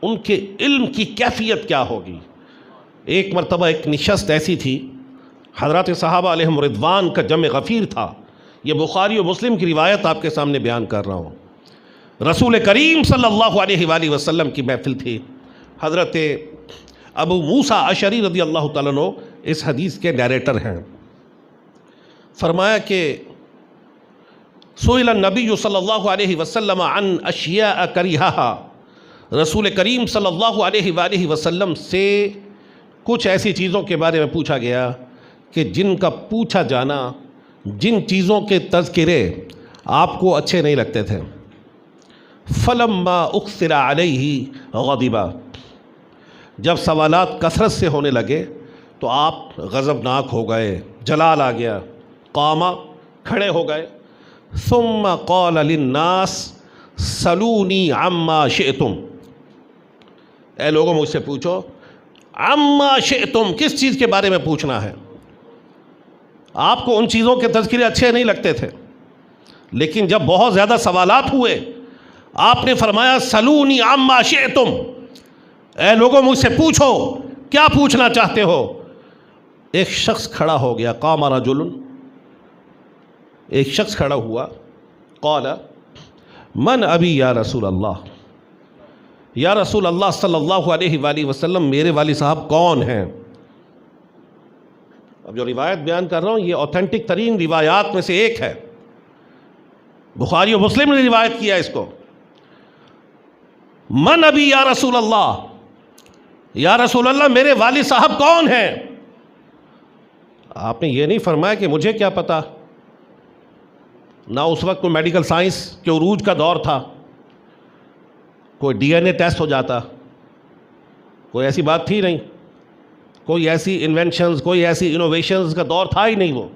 ان کے علم کی کیفیت کیا ہوگی۔ ایک مرتبہ ایک نشست ایسی تھی، حضرات صحابہ علیہم رضوان کا جمع غفیر تھا۔ یہ بخاری و مسلم کی روایت آپ کے سامنے بیان کر رہا ہوں۔ رسول کریم صلی اللہ علیہ وآلہ وسلم کی محفل تھی۔ حضرت ابو موسیٰ اشعری رضی اللہ تعالیٰ عنہ اس حدیث کے نیریٹر ہیں۔ فرمایا کہ سئل النبی صلی اللہ علیہ وسلم عن اشیاء کریہا، رسول کریم صلی اللہ علیہ وآلہ وسلم سے کچھ ایسی چیزوں کے بارے میں پوچھا گیا کہ جن کا پوچھا جانا، جن چیزوں کے تذکرے آپ کو اچھے نہیں لگتے تھے۔ فلما اکثر علیہ غضبا، جب سوالات کثرت سے ہونے لگے تو آپ غضبناک ہو گئے، جلال آ گیا۔ قام، کھڑے ہو گئے۔ ثم قال للناس سلونی عما شئتم، اے لوگوں مجھ سے پوچھو عما شئتم، کس چیز کے بارے میں پوچھنا ہے۔ آپ کو ان چیزوں کے تذکرے اچھے نہیں لگتے تھے، لیکن جب بہت زیادہ سوالات ہوئے آپ نے فرمایا سلونی عما شئتم، اے لوگوں مجھ سے پوچھو کیا پوچھنا چاہتے ہو۔ ایک شخص کھڑا ہو گیا، قام رجل، ایک شخص کھڑا ہوا، قال من ابی یا رسول اللہ، یا رسول اللہ صلی اللہ علیہ وآلہ وسلم میرے والد صاحب کون ہیں۔ اب جو روایت بیان کر رہا ہوں یہ اوتھینٹک ترین روایات میں سے ایک ہے، بخاری و مسلم نے روایت کیا اس کو۔ من ابی یا رسول اللہ، یا رسول اللہ میرے والد صاحب کون ہیں۔ آپ نے یہ نہیں فرمایا کہ مجھے کیا پتا، نہ اس وقت کوئی میڈیکل سائنس کے عروج کا دور تھا، کوئی ڈی این اے ٹیسٹ ہو جاتا، کوئی ایسی بات تھی نہیں، کوئی ایسی انوینشنز، کوئی ایسی انوویشنز کا دور تھا ہی نہیں۔ وہ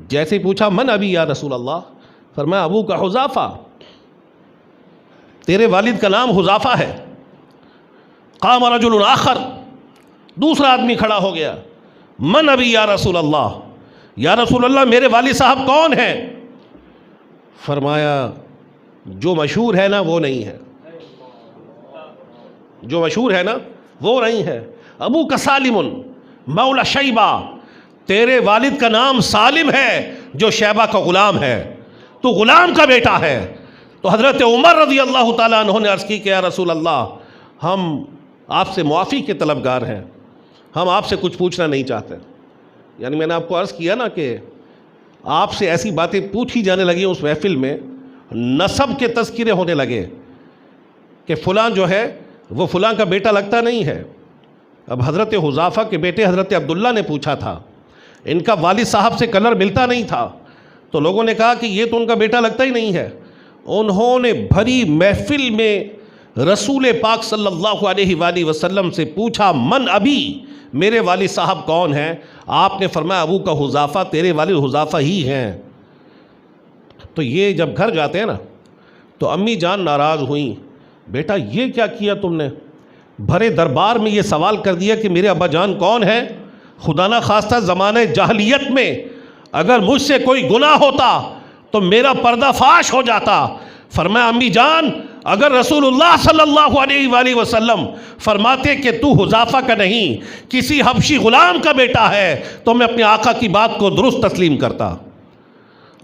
جیسے پوچھا من ابی یا رسول اللہ، فرمایا ابو کا حذافہ، تیرے والد کا نام حذافہ ہے۔ قام رجل آخر، دوسرا آدمی کھڑا ہو گیا، من ابی یا رسول اللہ، یا رسول اللہ میرے والد صاحب کون ہیں۔ فرمایا جو مشہور ہے نا وہ نہیں ہے، جو مشہور ہے نا وہ نہیں ہے۔ ابو کا سالم مولا شیبہ، تیرے والد کا نام سالم ہے جو شیبہ کا غلام ہے، تو غلام کا بیٹا ہے۔ تو حضرت عمر رضی اللہ تعالیٰ عنہ نے عرض کی کہ یا رسول اللہ ہم آپ سے معافی کے طلبگار ہیں، ہم آپ سے کچھ پوچھنا نہیں چاہتے۔ یعنی میں نے آپ کو عرض کیا نا کہ آپ سے ایسی باتیں پوچھی جانے لگی اس محفل میں، نسب کے تذکرے ہونے لگے کہ فلاں جو ہے وہ فلاں کا بیٹا لگتا نہیں ہے۔ اب حضرت حذافہ کے بیٹے حضرت عبداللہ نے پوچھا تھا، ان کا والد صاحب سے کلر ملتا نہیں تھا، تو لوگوں نے کہا کہ یہ تو ان کا بیٹا لگتا ہی نہیں ہے۔ انہوں نے بھری محفل میں رسول پاک صلی اللہ علیہ وآلہ وسلم سے پوچھا من ابی، میرے والد صاحب کون ہیں۔ آپ نے فرمایا ابو کا حذافہ، تیرے والد حذافہ ہی ہیں۔ تو یہ جب گھر جاتے ہیں نا تو امی جان ناراض ہوئیں، بیٹا یہ کیا کیا تم نے، بھرے دربار میں یہ سوال کر دیا کہ میرے ابا جان کون ہیں۔ خدا نہ خواستہ زمانہ جاہلیت میں اگر مجھ سے کوئی گناہ ہوتا تو میرا پردہ فاش ہو جاتا۔ فرمایا امی جان اگر رسول اللہ صلی اللہ علیہ وآلہ وسلم فرماتے کہ تو حذافہ کا نہیں کسی حبشی غلام کا بیٹا ہے تو میں اپنے آقا کی بات کو درست تسلیم کرتا۔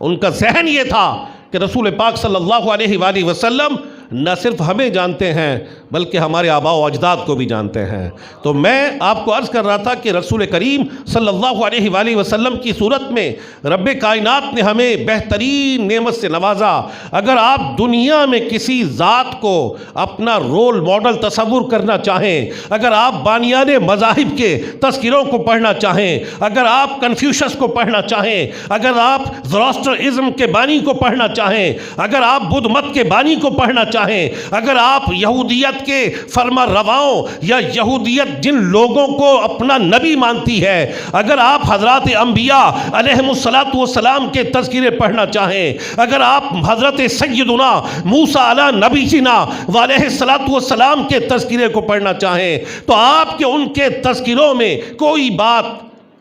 ان کا ذہن یہ تھا کہ رسول پاک صلی اللہ علیہ وآلہ وسلم نہ صرف ہمیں جانتے ہیں بلکہ ہمارے آباء و اجداد کو بھی جانتے ہیں۔ تو میں آپ کو عرض کر رہا تھا کہ رسول کریم صلی اللہ علیہ وآلہ وسلم کی صورت میں رب کائنات نے ہمیں بہترین نعمت سے نوازا۔ اگر آپ دنیا میں کسی ذات کو اپنا رول ماڈل تصور کرنا چاہیں، اگر آپ بانیان مذاہب کے تذکروں کو پڑھنا چاہیں، اگر آپ کنفیوشس کو پڑھنا چاہیں، اگر آپ زoroastrianism کے بانی کو پڑھنا چاہیں، اگر آپ بدھ مت کے بانی کو پڑھنا چاہیں، اگر آپ یہودیت کے فرما رواؤں یا یہودیت جن لوگوں کو اپنا نبی مانتی ہے، اگر آپ حضرات انبیاء علیہم الصلاۃ والسلام کے تذکرے پڑھنا چاہیں، اگر آپ حضرت سیدنا موسیٰ علیہ نبی جینا علیہ الصلاۃ والسلام کے تذکرے کو پڑھنا چاہیں، تو آپ کے ان کے تذکروں میں کوئی بات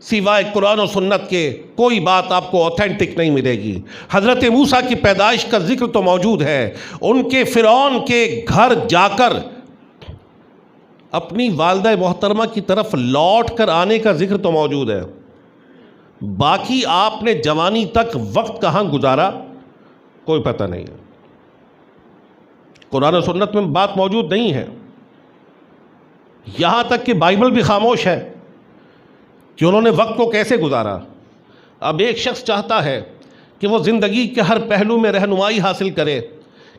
سوائے قرآن و سنت کے کوئی بات آپ کو اوتھینٹک نہیں ملے گی۔ حضرت موسیٰ کی پیدائش کا ذکر تو موجود ہے، ان کے فرعون کے گھر جا کر اپنی والدہ محترمہ کی طرف لوٹ کر آنے کا ذکر تو موجود ہے، باقی آپ نے جوانی تک وقت کہاں گزارا کوئی پتہ نہیں ہے، قرآن و سنت میں بات موجود نہیں ہے۔ یہاں تک کہ بائبل بھی خاموش ہے کہ انہوں نے وقت کو کیسے گزارا۔ اب ایک شخص چاہتا ہے کہ وہ زندگی کے ہر پہلو میں رہنمائی حاصل کرے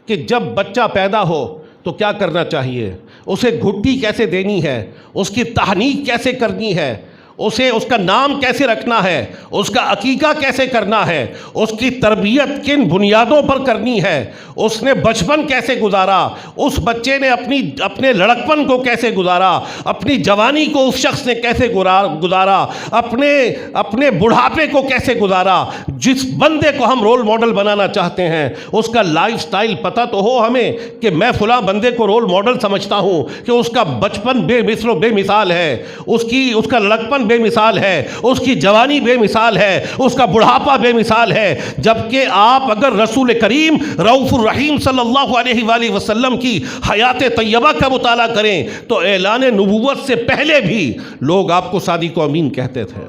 کہ جب بچہ پیدا ہو تو کیا کرنا چاہیے، اسے گھٹی کیسے دینی ہے، اس کی تحنیک کیسے کرنی ہے، اسے اس کا نام کیسے رکھنا ہے، اس کا عقیقہ کیسے کرنا ہے، اس کی تربیت کن بنیادوں پر کرنی ہے، اس نے بچپن کیسے گزارا، اس بچے نے اپنے لڑکپن کو کیسے گزارا، اپنی جوانی کو اس شخص نے کیسے گزارا، اپنے بڑھاپے کو کیسے گزارا۔ جس بندے کو ہم رول ماڈل بنانا چاہتے ہیں اس کا لائف سٹائل پتہ تو ہو ہمیں کہ میں فلاں بندے کو رول ماڈل سمجھتا ہوں کہ اس کا بچپن بے مثل و بے مثال ہے، اس کا لڑکپن بے مثال ہے، اس کی جوانی بے مثال ہے، اس کا بڑھاپا بے مثال ہے۔ جبکہ آپ اگر رسول کریم رؤوف الرحیم صلی اللہ علیہ وآلہ وسلم کی حیات طیبہ کا مطالعہ کریں تو اعلان نبوت سے پہلے بھی لوگ آپ کو صادق و امین کہتے تھے،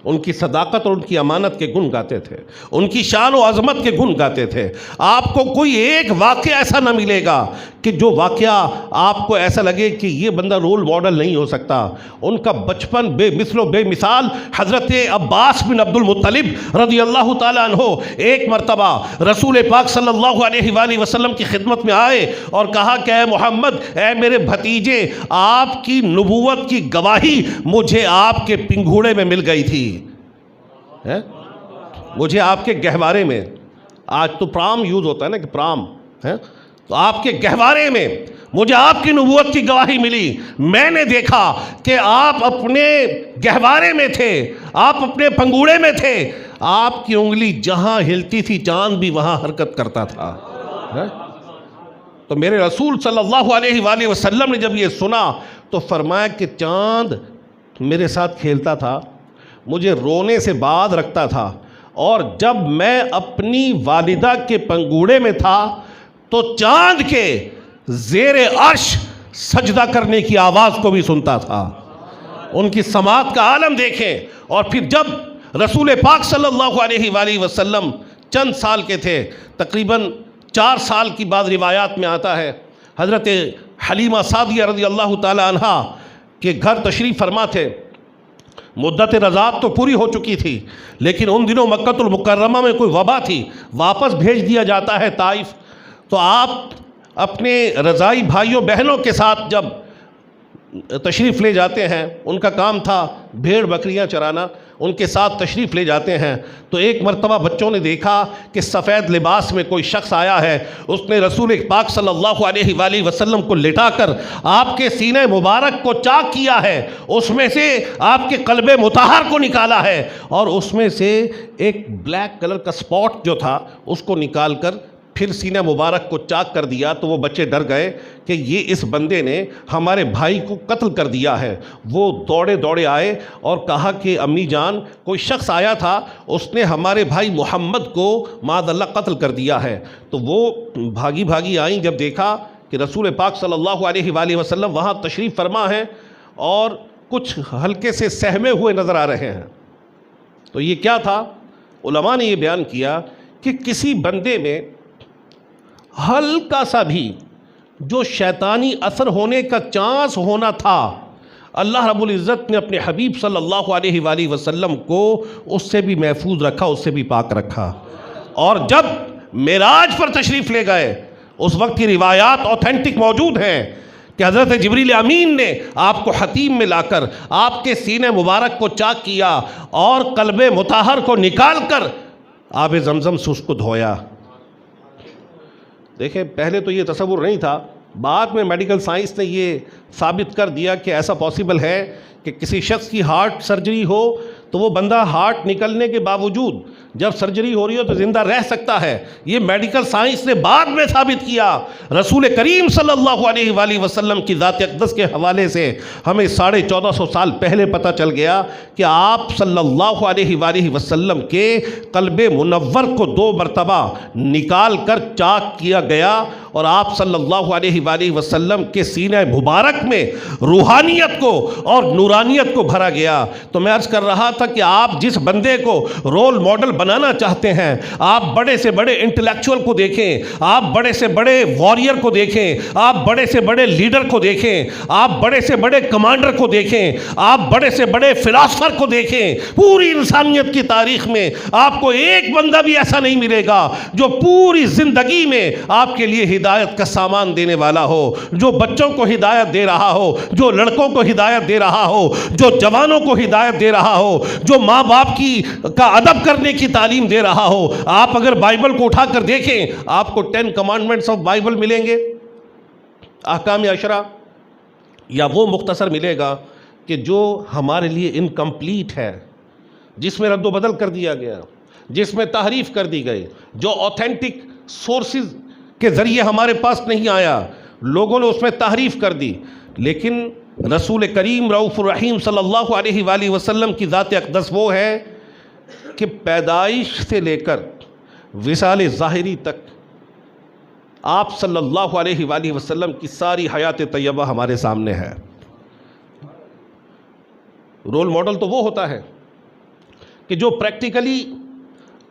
ان کی صداقت اور ان کی امانت کے گن گاتے تھے، ان کی شان و عظمت کے گن گاتے تھے۔ آپ کو کوئی ایک واقعہ ایسا نہ ملے گا کہ جو واقعہ آپ کو ایسا لگے کہ یہ بندہ رول ماڈل نہیں ہو سکتا۔ ان کا بچپن بے مثل و بے مثال۔ حضرت عباس بن عبد المطلب رضی اللہ تعالیٰ عنہ ایک مرتبہ رسول پاک صلی اللہ علیہ وآلہ وسلم کی خدمت میں آئے اور کہا کہ اے محمد، اے میرے بھتیجے، آپ کی نبوت کی گواہی مجھے آپ کے پنگھوڑے میں مل گئی تھی، مجھے آپ کے گہوارے میں، آج تو پرام یوز ہوتا ہے نا کہ پرام ہے، تو آپ کے گہوارے میں مجھے آپ کی نبوت کی گواہی ملی۔ میں نے دیکھا کہ آپ اپنے گہوارے میں تھے، آپ اپنے پنگوڑے میں تھے، آپ کی انگلی جہاں ہلتی تھی چاند بھی وہاں حرکت کرتا تھا۔ تو میرے رسول صلی اللہ علیہ وآلہ وسلم نے جب یہ سنا تو فرمایا کہ چاند میرے ساتھ کھیلتا تھا، مجھے رونے سے بعد رکھتا تھا، اور جب میں اپنی والدہ کے پنگوڑے میں تھا تو چاند کے زیر عرش سجدہ کرنے کی آواز کو بھی سنتا تھا۔ ان کی سماعت کا عالم دیکھیں۔ اور پھر جب رسول پاک صلی اللہ علیہ وآلہ وسلم چند سال کے تھے، تقریباً 4 سال کی بعد روایات میں آتا ہے، حضرت حلیمہ سعدیہ رضی اللہ تعالی عنہا کے گھر تشریف فرما تھے۔ مدت رضاعت تو پوری ہو چکی تھی، لیکن ان دنوں مکہ المکرمہ میں کوئی وبا تھی، واپس بھیج دیا جاتا ہے طائف۔ تو آپ اپنے رضائی بھائیوں بہنوں کے ساتھ جب تشریف لے جاتے ہیں، ان کا کام تھا بھیڑ بکریاں چرانا، ان کے ساتھ تشریف لے جاتے ہیں، تو ایک مرتبہ بچوں نے دیکھا کہ سفید لباس میں کوئی شخص آیا ہے، اس نے رسول پاک صلی اللہ علیہ وآلہ وسلم کو لٹا کر آپ کے سینہ مبارک کو چاک کیا ہے، اس میں سے آپ کے قلب مطہر کو نکالا ہے، اور اس میں سے ایک بلیک کلر کا سپاٹ جو تھا اس کو نکال کر پھر سینہ مبارک کو چاک کر دیا۔ تو وہ بچے ڈر گئے کہ یہ اس بندے نے ہمارے بھائی کو قتل کر دیا ہے۔ وہ دوڑے دوڑے آئے اور کہا کہ امی جان، کوئی شخص آیا تھا، اس نے ہمارے بھائی محمد کو معاذ اللہ قتل کر دیا ہے۔ تو وہ بھاگی بھاگی آئیں، جب دیکھا کہ رسول پاک صلی اللہ علیہ وآلہ وسلم وہاں تشریف فرما ہیں اور کچھ ہلکے سے سہمے ہوئے نظر آ رہے ہیں۔ تو یہ کیا تھا؟ علماء نے یہ بیان کیا کہ کسی بندے میں ہلکا سا بھی جو شیطانی اثر ہونے کا چانس ہونا تھا، اللہ رب العزت نے اپنے حبیب صلی اللہ علیہ وآلہ وسلم کو اس سے بھی محفوظ رکھا، اس سے بھی پاک رکھا۔ اور جب معراج پر تشریف لے گئے، اس وقت کی روایات اوتھینٹک موجود ہیں کہ حضرت جبریل امین نے آپ کو حتیم میں لا کر آپ کے سینے مبارک کو چاک کیا اور قلب مطہر کو نکال کر آب زمزم سے اس کو دھویا۔ دیکھیں، پہلے تو یہ تصور نہیں تھا، بعد میں میڈیکل سائنس نے یہ ثابت کر دیا کہ ایسا پاسبل ہے کہ کسی شخص کی ہارٹ سرجری ہو تو وہ بندہ ہارٹ نکلنے کے باوجود جب سرجری ہو رہی ہو تو زندہ رہ سکتا ہے۔ یہ میڈیکل سائنس نے بعد میں ثابت کیا۔ رسول کریم صلی اللہ علیہ وآلہ وسلم کی ذات اقدس کے حوالے سے ہمیں 1450 سال پہلے پتہ چل گیا کہ آپ صلی اللہ علیہ وآلہ وسلم کے قلب منور کو 2 مرتبہ نکال کر چاک کیا گیا اور آپ صلی اللہ علیہ وآلہ وسلم کے سینہ مبارک میں روحانیت کو اور نورانیت کو بھرا گیا۔ تو میں عرض کر رہا تھا کہ آپ جس بندے کو رول ماڈل بنانا چاہتے ہیں، آپ بڑے سے بڑے انٹلیکچوئل کو دیکھیں، آپ بڑے سے بڑے واریر کو دیکھیں، آپ بڑے سے بڑے لیڈر کو دیکھیں، آپ بڑے سے بڑے کمانڈر کو دیکھیں، آپ بڑے سے بڑے فلاسفر کو دیکھیں، پوری انسانیت کی تاریخ میں آپ کو ایک بندہ بھی ایسا نہیں ملے گا جو پوری زندگی میں آپ کے لیے ہدایت کا سامان دینے والا ہو، جو بچوں کو ہدایت دے رہا ہو، جو لڑکوں کو ہدایت دے رہا ہو، جو جوانوں کو ہدایت دے رہا ہو، جو ماں باپ کا ادب کرنے کی تعلیم دے رہا ہو۔ آپ اگر بائبل کو اٹھا کر دیکھیں، آپ کو 10 کمانڈمنٹس آف بائبل ملیں گے، احکام 10، یا وہ مختصر ملے گا کہ جو ہمارے لیے انکمپلیٹ ہے، جس میں رد و بدل کر دیا گیا، جس میں تحریف کر دی گئی، جو اوتھینٹک سورسز کے ذریعے ہمارے پاس نہیں آیا، لوگوں نے اس میں تحریف کر دی۔ لیکن رسول کریم رؤوف الرحیم صلی اللہ علیہ وآلہ وسلم کی ذات اقدس وہ ہے کہ پیدائش سے لے کر وصال ظاہری تک آپ صلی اللہ علیہ وآلہ وسلم کی ساری حیات طیبہ ہمارے سامنے ہے۔ رول ماڈل تو وہ ہوتا ہے کہ جو پریکٹیکلی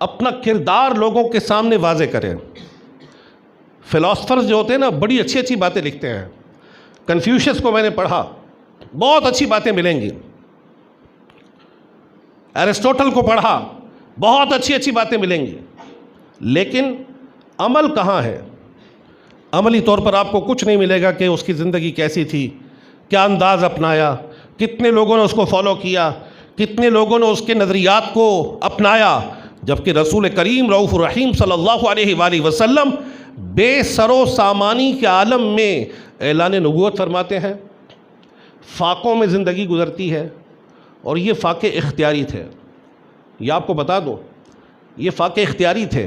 اپنا کردار لوگوں کے سامنے واضح کرے۔ فلاسفرز جو ہوتے ہیں نا، بڑی اچھی اچھی باتیں لکھتے ہیں۔ کنفیوشس کو میں نے پڑھا، بہت اچھی باتیں ملیں گی۔ ایرسٹوٹل کو پڑھا، بہت اچھی اچھی باتیں ملیں گی، لیکن عمل کہاں ہے؟ عملی طور پر آپ کو کچھ نہیں ملے گا کہ اس کی زندگی کیسی تھی، کیا انداز اپنایا، کتنے لوگوں نے اس کو فالو کیا، کتنے لوگوں نے اس کے نظریات کو اپنایا۔ جبکہ رسول کریم رؤوف الرحیم صلی اللہ علیہ وآلہ وسلم بے سر و سامانی کے عالم میں اعلان نبوت فرماتے ہیں۔ فاقوں میں زندگی گزرتی ہے، اور یہ فاقے اختیاری تھے۔ یہ آپ کو بتا دو، یہ فاقے اختیاری تھے۔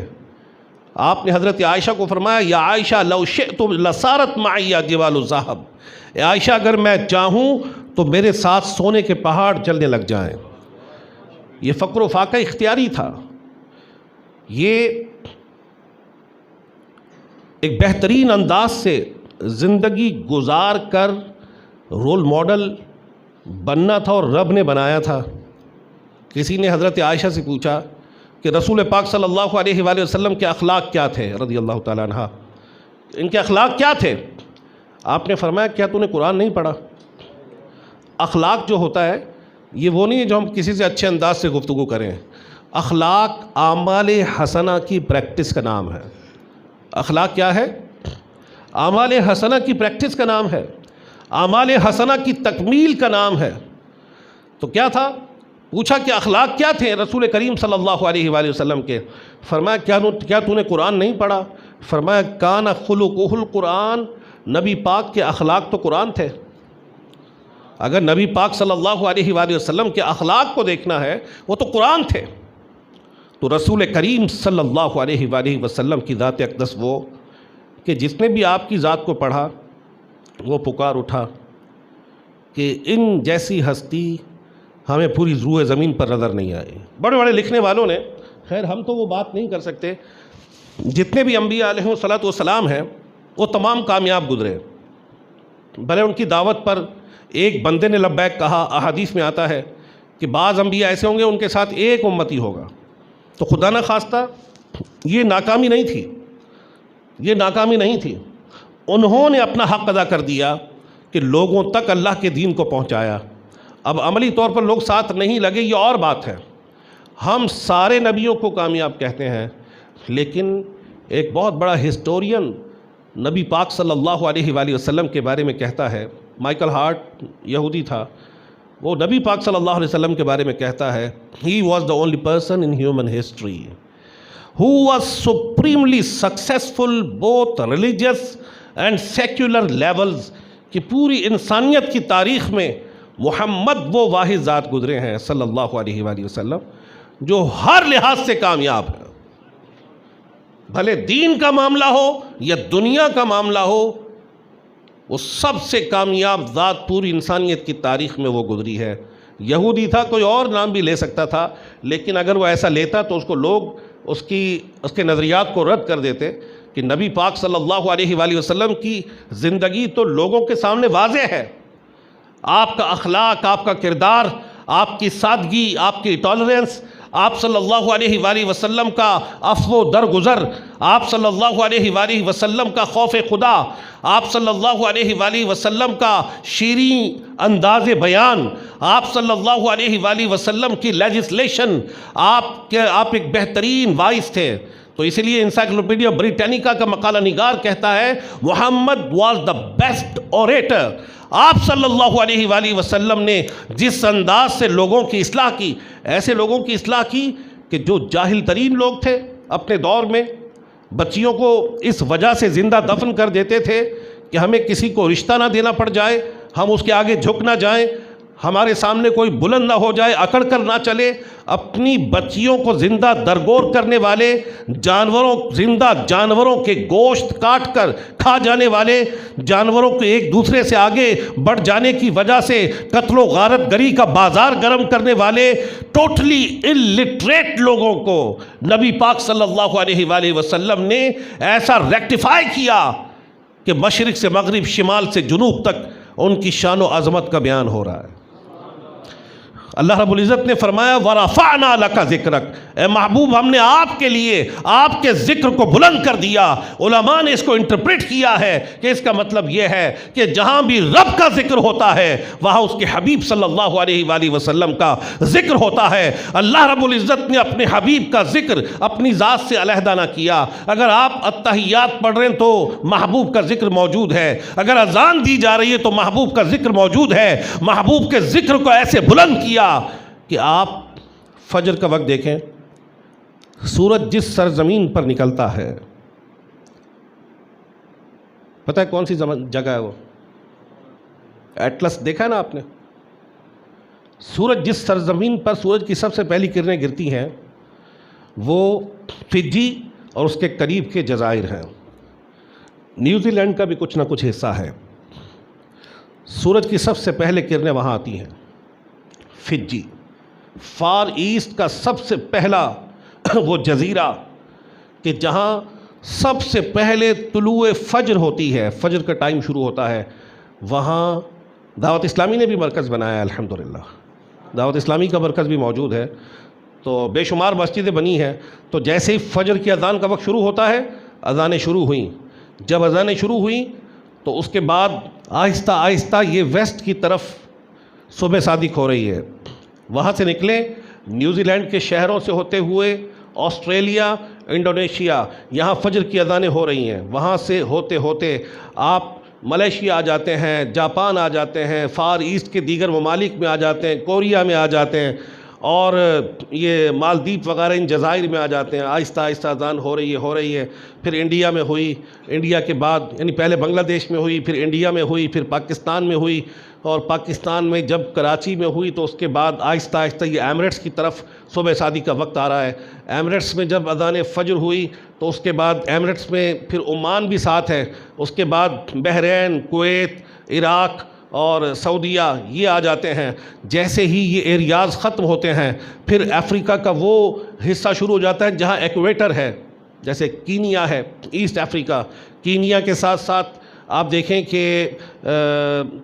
آپ نے حضرت عائشہ کو فرمایا، یا عائشہ لو شئت لصارت معی جبال الذھب، اے عائشہ اگر میں چاہوں تو میرے ساتھ سونے کے پہاڑ چلنے لگ جائیں۔ یہ فقر و فاقہ اختیاری تھا۔ یہ ایک بہترین انداز سے زندگی گزار کر رول ماڈل بننا تھا، اور رب نے بنایا تھا۔ کسی نے حضرت عائشہ سے پوچھا کہ رسول پاک صلی اللہ علیہ وآلہ وسلم کے اخلاق کیا تھے، رضی اللہ تعالیٰ عنہ، ان کے اخلاق کیا تھے؟ آپ نے فرمایا، کیا تو نے قرآن نہیں پڑھا؟ اخلاق جو ہوتا ہے یہ وہ نہیں ہے جو ہم کسی سے اچھے انداز سے گفتگو کریں۔ اخلاق اعمال حسنہ کی پریکٹس کا نام ہے۔ اخلاق کیا ہے؟ اعمال حسنہ کی پریکٹس کا نام ہے، اعمال حسنہ کی تکمیل کا نام ہے۔ تو کیا تھا؟ پوچھا کہ اخلاق کیا تھے رسول کریم صلی اللہ علیہ وآلہ وسلم کے؟ فرمایا، کیا تو نے قرآن نہیں پڑھا؟ فرمایا، کان خلقہ القرآن، نبی پاک کے اخلاق تو قرآن تھے۔ اگر نبی پاک صلی اللہ علیہ وآلہ وسلم کے اخلاق کو دیکھنا ہے، وہ تو قرآن تھے۔ تو رسول کریم صلی اللہ علیہ وآلہ وسلم کی ذات اقدس وہ کہ جس نے بھی آپ کی ذات کو پڑھا وہ پکار اٹھا کہ ان جیسی ہستی ہمیں پوری روح زمین پر نظر نہیں آئی۔ بڑے بڑے لکھنے والوں نے، خیر ہم تو وہ بات نہیں کر سکتے، جتنے بھی انبیاء علیہ الصلوۃ والسلام ہیں وہ تمام کامیاب گزرے، بھلے ان کی دعوت پر ایک بندے نے لبیک کہا۔ احادیث میں آتا ہے کہ بعض انبیاء ایسے ہوں گے ان کے ساتھ ایک امتی ہوگا، تو خدا نہ خواستہ یہ ناکامی نہیں تھی، یہ ناکامی نہیں تھی۔ انہوں نے اپنا حق ادا کر دیا کہ لوگوں تک اللہ کے دین کو پہنچایا۔ اب عملی طور پر لوگ ساتھ نہیں لگے یہ اور بات ہے۔ ہم سارے نبیوں کو کامیاب کہتے ہیں، لیکن ایک بہت بڑا ہسٹورین نبی پاک صلی اللہ علیہ وآلہ وسلم کے بارے میں کہتا ہے، مائیکل ہارٹ یہودی تھا، وہ نبی پاک صلی اللہ علیہ وسلم کے بارے میں کہتا ہے he was the only person in human history who was supremely successful both religious and secular levels، کہ پوری انسانیت کی تاریخ میں محمد وہ واحد ذات گزرے ہیں صلی اللہ علیہ وآلہ وسلم جو ہر لحاظ سے کامیاب ہے، بھلے دین کا معاملہ ہو یا دنیا کا معاملہ ہو، وہ سب سے کامیاب ذات پوری انسانیت کی تاریخ میں وہ گزری ہے۔ یہودی تھا، کوئی اور نام بھی لے سکتا تھا، لیکن اگر وہ ایسا لیتا تو اس کو لوگ اس کے نظریات کو رد کر دیتے کہ نبی پاک صلی اللہ علیہ وآلہ وسلم کی زندگی تو لوگوں کے سامنے واضح ہے، آپ کا اخلاق، آپ کا کردار، آپ کی سادگی، آپ کی ٹالرنس، آپ صلی اللہ علیہ وآلہ وسلم کا عفو و درگزر، آپ صلی اللہ علیہ وآلہ وسلم کا خوف خدا، آپ صلی اللہ علیہ وآلہ وسلم کا شیریں انداز بیان، آپ صلی اللہ علیہ وآلہ وسلم کی لیجسلیشن، آپ ایک بہترین وائس تھے۔ تو اسی لیے انسائکلوپیڈیا بریٹینیکا کا مقالہ نگار کہتا ہے محمد واز دا بیسٹ اوریٹر۔ آپ صلی اللہ علیہ وآلہ وسلم نے جس انداز سے لوگوں کی اصلاح کی، ایسے لوگوں کی اصلاح کی کہ جو جاہل ترین لوگ تھے اپنے دور میں، بچیوں کو اس وجہ سے زندہ دفن کر دیتے تھے کہ ہمیں کسی کو رشتہ نہ دینا پڑ جائے، ہم اس کے آگے جھک نہ جائیں، ہمارے سامنے کوئی بلند نہ ہو جائے، اکڑ کر نہ چلے۔ اپنی بچیوں کو زندہ درگور کرنے والے، زندہ جانوروں کے گوشت کاٹ کر کھا جانے والے، جانوروں کے ایک دوسرے سے آگے بڑھ جانے کی وجہ سے قتل و غارت گری کا بازار گرم کرنے والے ٹوٹلی الٹریٹ لوگوں کو نبی پاک صلی اللہ علیہ وآلہ وسلم نے ایسا ریکٹیفائی کیا کہ مشرق سے مغرب، شمال سے جنوب تک ان کی شان و عظمت کا بیان ہو رہا ہے۔ اللہ رب العزت نے فرمایا وَرَفَعْنَا لَكَ ذِكْرَكَ، اے محبوب ہم نے آپ کے لیے آپ کے ذکر کو بلند کر دیا۔ علماء نے اس کو انٹرپریٹ کیا ہے کہ اس کا مطلب یہ ہے کہ جہاں بھی رب کا ذکر ہوتا ہے وہاں اس کے حبیب صلی اللہ علیہ وآلہ وسلم کا ذکر ہوتا ہے۔ اللہ رب العزت نے اپنے حبیب کا ذکر اپنی ذات سے علیحدہ نہ کیا۔ اگر آپ التحیات پڑھ رہے ہیں تو محبوب کا ذکر موجود ہے، اگر اذان دی جا رہی ہے تو محبوب کا ذکر موجود ہے۔ محبوب کے ذکر کو ایسے بلند کیا کہ آپ فجر کا وقت دیکھیں، سورج جس سرزمین پر نکلتا ہے، پتہ ہے کون سی جگہ ہے وہ؟ ایٹلس دیکھا ہے نا آپ نے؟ سورج جس سرزمین پر سورج کی سب سے پہلی کرنیں گرتی ہیں وہ فجی اور اس کے قریب کے جزائر ہیں۔ نیوزی لینڈ کا بھی کچھ نہ کچھ حصہ ہے۔ سورج کی سب سے پہلے کرنیں وہاں آتی ہیں، فجی، فار ایسٹ کا سب سے پہلا وہ جزیرہ کہ جہاں سب سے پہلے طلوع فجر ہوتی ہے، فجر کا ٹائم شروع ہوتا ہے، وہاں دعوت اسلامی نے بھی مرکز بنایا ہے۔ الحمدللہ دعوت اسلامی کا مرکز بھی موجود ہے، تو بے شمار مسجدیں بنی ہیں۔ تو جیسے ہی فجر کی اذان کا وقت شروع ہوتا ہے، اذانیں شروع ہوئیں۔ جب اذانیں شروع ہوئیں تو اس کے بعد آہستہ آہستہ یہ ویسٹ کی طرف صبح صادق ہو رہی ہے۔ وہاں سے نکلیں، نیوزی لینڈ کے شہروں سے ہوتے ہوئے آسٹریلیا، انڈونیشیا، یہاں فجر کی اذانیں ہو رہی ہیں۔ وہاں سے ہوتے ہوتے آپ ملیشیا آ جاتے ہیں، جاپان آ جاتے ہیں، فار ایسٹ کے دیگر ممالک میں آ جاتے ہیں، کوریا میں آ جاتے ہیں، اور یہ مالدیپ وغیرہ ان جزائر میں آ جاتے ہیں۔ آہستہ آہستہ اذان ہو رہی ہے۔ پھر انڈیا میں ہوئی، انڈیا کے بعد یعنی پہلے بنگلہ دیش میں ہوئی، پھر انڈیا میں ہوئی، پھر پاکستان میں ہوئی، اور پاکستان میں جب کراچی میں ہوئی تو اس کے بعد آہستہ آہستہ یہ ایمریٹس کی طرف صبح صادق کا وقت آ رہا ہے۔ ایمریٹس میں جب اذان فجر ہوئی تو اس کے بعد ایمریٹس میں پھر عمان بھی ساتھ ہے، اس کے بعد بحرین، کویت، عراق اور سعودیہ یہ آ جاتے ہیں۔ جیسے ہی یہ ایریاز ختم ہوتے ہیں پھر افریقہ کا وہ حصہ شروع ہو جاتا ہے جہاں ایکویٹر ہے، جیسے کینیا ہے، ایسٹ افریقہ، کینیا کے ساتھ ساتھ آپ دیکھیں کہ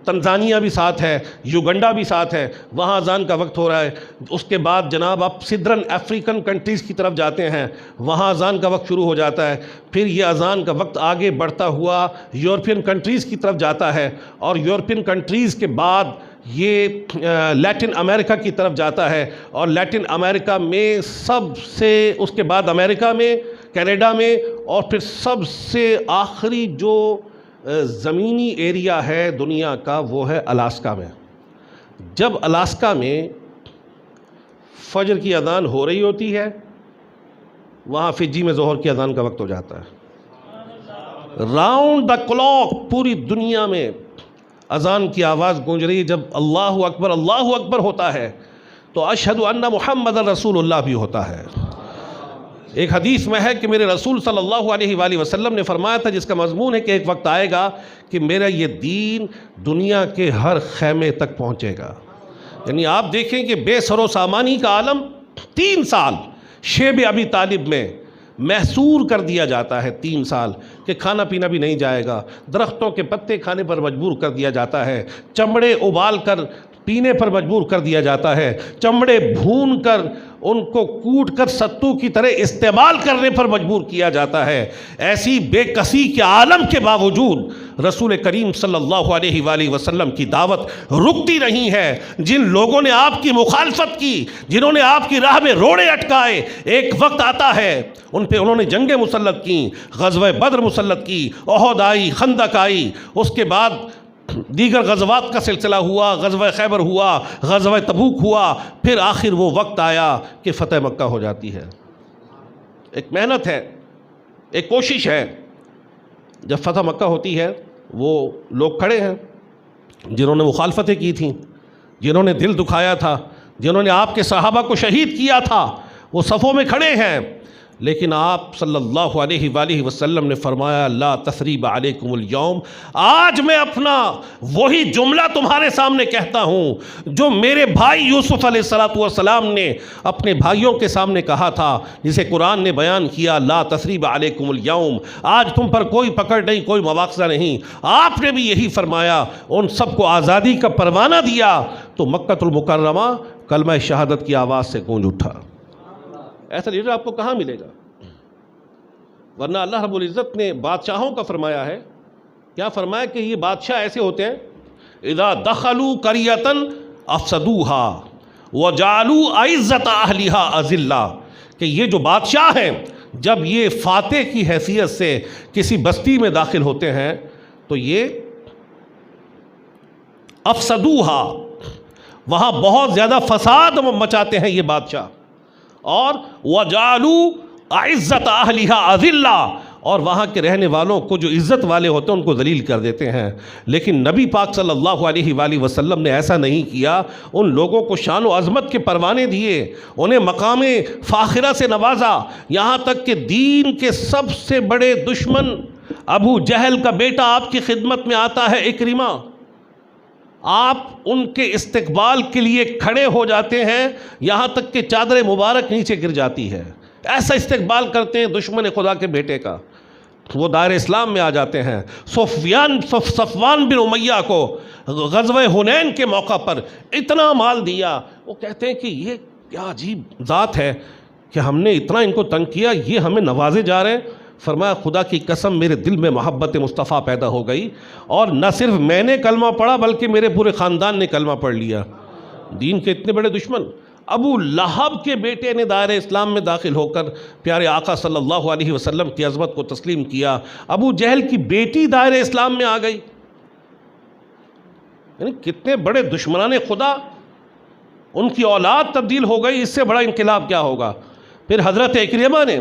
تنزانیہ بھی ساتھ ہے، یوگنڈا بھی ساتھ ہے، وہاں اذان کا وقت ہو رہا ہے۔ اس کے بعد جناب آپ سدرن افریقن کنٹریز کی طرف جاتے ہیں، وہاں اذان کا وقت شروع ہو جاتا ہے۔ پھر یہ اذان کا وقت آگے بڑھتا ہوا یورپین کنٹریز کی طرف جاتا ہے، اور یورپین کنٹریز کے بعد یہ لیٹن امریکہ کی طرف جاتا ہے، اور لیٹن امریکہ میں سب سے، اس کے بعد امریکہ میں، کینیڈا میں، اور پھر سب سے آخری جو زمینی ایریا ہے دنیا کا وہ ہے الاسکا میں۔ جب الاسکا میں فجر کی اذان ہو رہی ہوتی ہے، وہاں فجی میں ظہر کی اذان کا وقت ہو جاتا ہے۔ راؤنڈ دا کلاک پوری دنیا میں اذان کی آواز گونج رہی ہے۔ جب اللہ اکبر ہوتا ہے تو اشہد ان محمد رسول اللہ بھی ہوتا ہے۔ ایک حدیث میں ہے کہ میرے رسول صلی اللہ علیہ وآلہ وسلم نے فرمایا تھا، جس کا مضمون ہے کہ ایک وقت آئے گا کہ میرا یہ دین دنیا کے ہر خیمے تک پہنچے گا۔ یعنی آپ دیکھیں کہ بے سر و سامانی کا عالم 3 سال شیب ابی طالب میں محصور کر دیا جاتا ہے۔ 3 سال کہ کھانا پینا بھی نہیں جائے گا، درختوں کے پتے کھانے پر مجبور کر دیا جاتا ہے، چمڑے ابال کر پینے پر مجبور کر دیا جاتا ہے، چمڑے بھون کر ان کو کوٹ کر ستو کی طرح استعمال کرنے پر مجبور کیا جاتا ہے۔ ایسی بے کسی کے عالم کے باوجود رسول کریم صلی اللہ علیہ وآلہ وسلم کی دعوت رکتی نہیں ہے۔ جن لوگوں نے آپ کی مخالفت کی، جنہوں نے آپ کی راہ میں روڑے اٹکائے، ایک وقت آتا ہے ان پہ انہوں نے جنگیں مسلط کی، غزوہ بدر مسلط کی، احد آئی، خندق آئی، اس کے بعد دیگر غزوات کا سلسلہ ہوا، غزوہ خیبر ہوا، غزوہ تبوک ہوا، پھر آخر وہ وقت آیا کہ فتح مکہ ہو جاتی ہے۔ ایک محنت ہے، ایک کوشش ہے۔ جب فتح مکہ ہوتی ہے، وہ لوگ کھڑے ہیں جنہوں نے مخالفتیں کی تھیں، جنہوں نے دل دکھایا تھا، جنہوں نے آپ کے صحابہ کو شہید کیا تھا، وہ صفوں میں کھڑے ہیں۔ لیکن آپ صلی اللہ علیہ وآلہ وسلم نے فرمایا لا تثریب علیکم اليوم، آج میں اپنا وہی جملہ تمہارے سامنے کہتا ہوں جو میرے بھائی یوسف علیہ السلام نے اپنے بھائیوں کے سامنے کہا تھا، جسے قرآن نے بیان کیا لا تثریب علیکم اليوم، آج تم پر کوئی پکڑ نہیں، کوئی مواخذہ نہیں۔ آپ نے بھی یہی فرمایا، ان سب کو آزادی کا پروانہ دیا تو مکہ المکرمہ کلمہ شہادت کی آواز سے گونج اٹھا۔ ایسا لیڈر آپ کو کہاں ملے گا؟ ورنہ اللہ رب العزت نے بادشاہوں کا فرمایا ہے، کیا فرمایا کہ یہ بادشاہ ایسے ہوتے ہیں اذا دخلوا قریۃ افسدوها وجعلوا عزت اہلها اذلہ، کہ یہ جو بادشاہ ہیں جب یہ فاتح کی حیثیت سے کسی بستی میں داخل ہوتے ہیں تو یہ افسدوها، وہاں بہت زیادہ فساد مچاتے ہیں یہ بادشاہ، اور وَجَعَلُوا عِزَّةَ أَهْلِهَا أَذِلَّةً، اور وہاں کے رہنے والوں کو جو عزت والے ہوتے ہیں ان کو ذلیل کر دیتے ہیں۔ لیکن نبی پاک صلی اللہ علیہ وآلہ وسلم نے ایسا نہیں کیا، ان لوگوں کو شان و عظمت کے پروانے دیے، انہیں مقام فاخرہ سے نوازا، یہاں تک کہ دین کے سب سے بڑے دشمن ابو جہل کا بیٹا آپ کی خدمت میں آتا ہے، اکرمہ، آپ ان کے استقبال کے لیے کھڑے ہو جاتے ہیں، یہاں تک کہ چادر مبارک نیچے گر جاتی ہے۔ ایسا استقبال کرتے ہیں دشمن خدا کے بیٹے کا۔ وہ دائر اسلام میں آ جاتے ہیں۔ صفوان بن امیہ کو غزوہ حنین کے موقع پر اتنا مال دیا، وہ کہتے ہیں کہ یہ کیا عجیب ذات ہے کہ ہم نے اتنا ان کو تنگ کیا، یہ ہمیں نوازے جا رہے ہیں۔ فرمایا خدا کی قسم میرے دل میں محبت مصطفیٰ پیدا ہو گئی، اور نہ صرف میں نے کلمہ پڑھا بلکہ میرے پورے خاندان نے کلمہ پڑھ لیا۔ دین کے اتنے بڑے دشمن ابو لہب کے بیٹے نے دائرہ اسلام میں داخل ہو کر پیارے آقا صلی اللہ علیہ وسلم کی عظمت کو تسلیم کیا۔ ابو جہل کی بیٹی دائرہ اسلام میں آ گئی۔ یعنی کتنے بڑے دشمنان خدا، ان کی اولاد تبدیل ہو گئی، اس سے بڑا انقلاب کیا ہوگا۔ پھر حضرت اکرمہ نے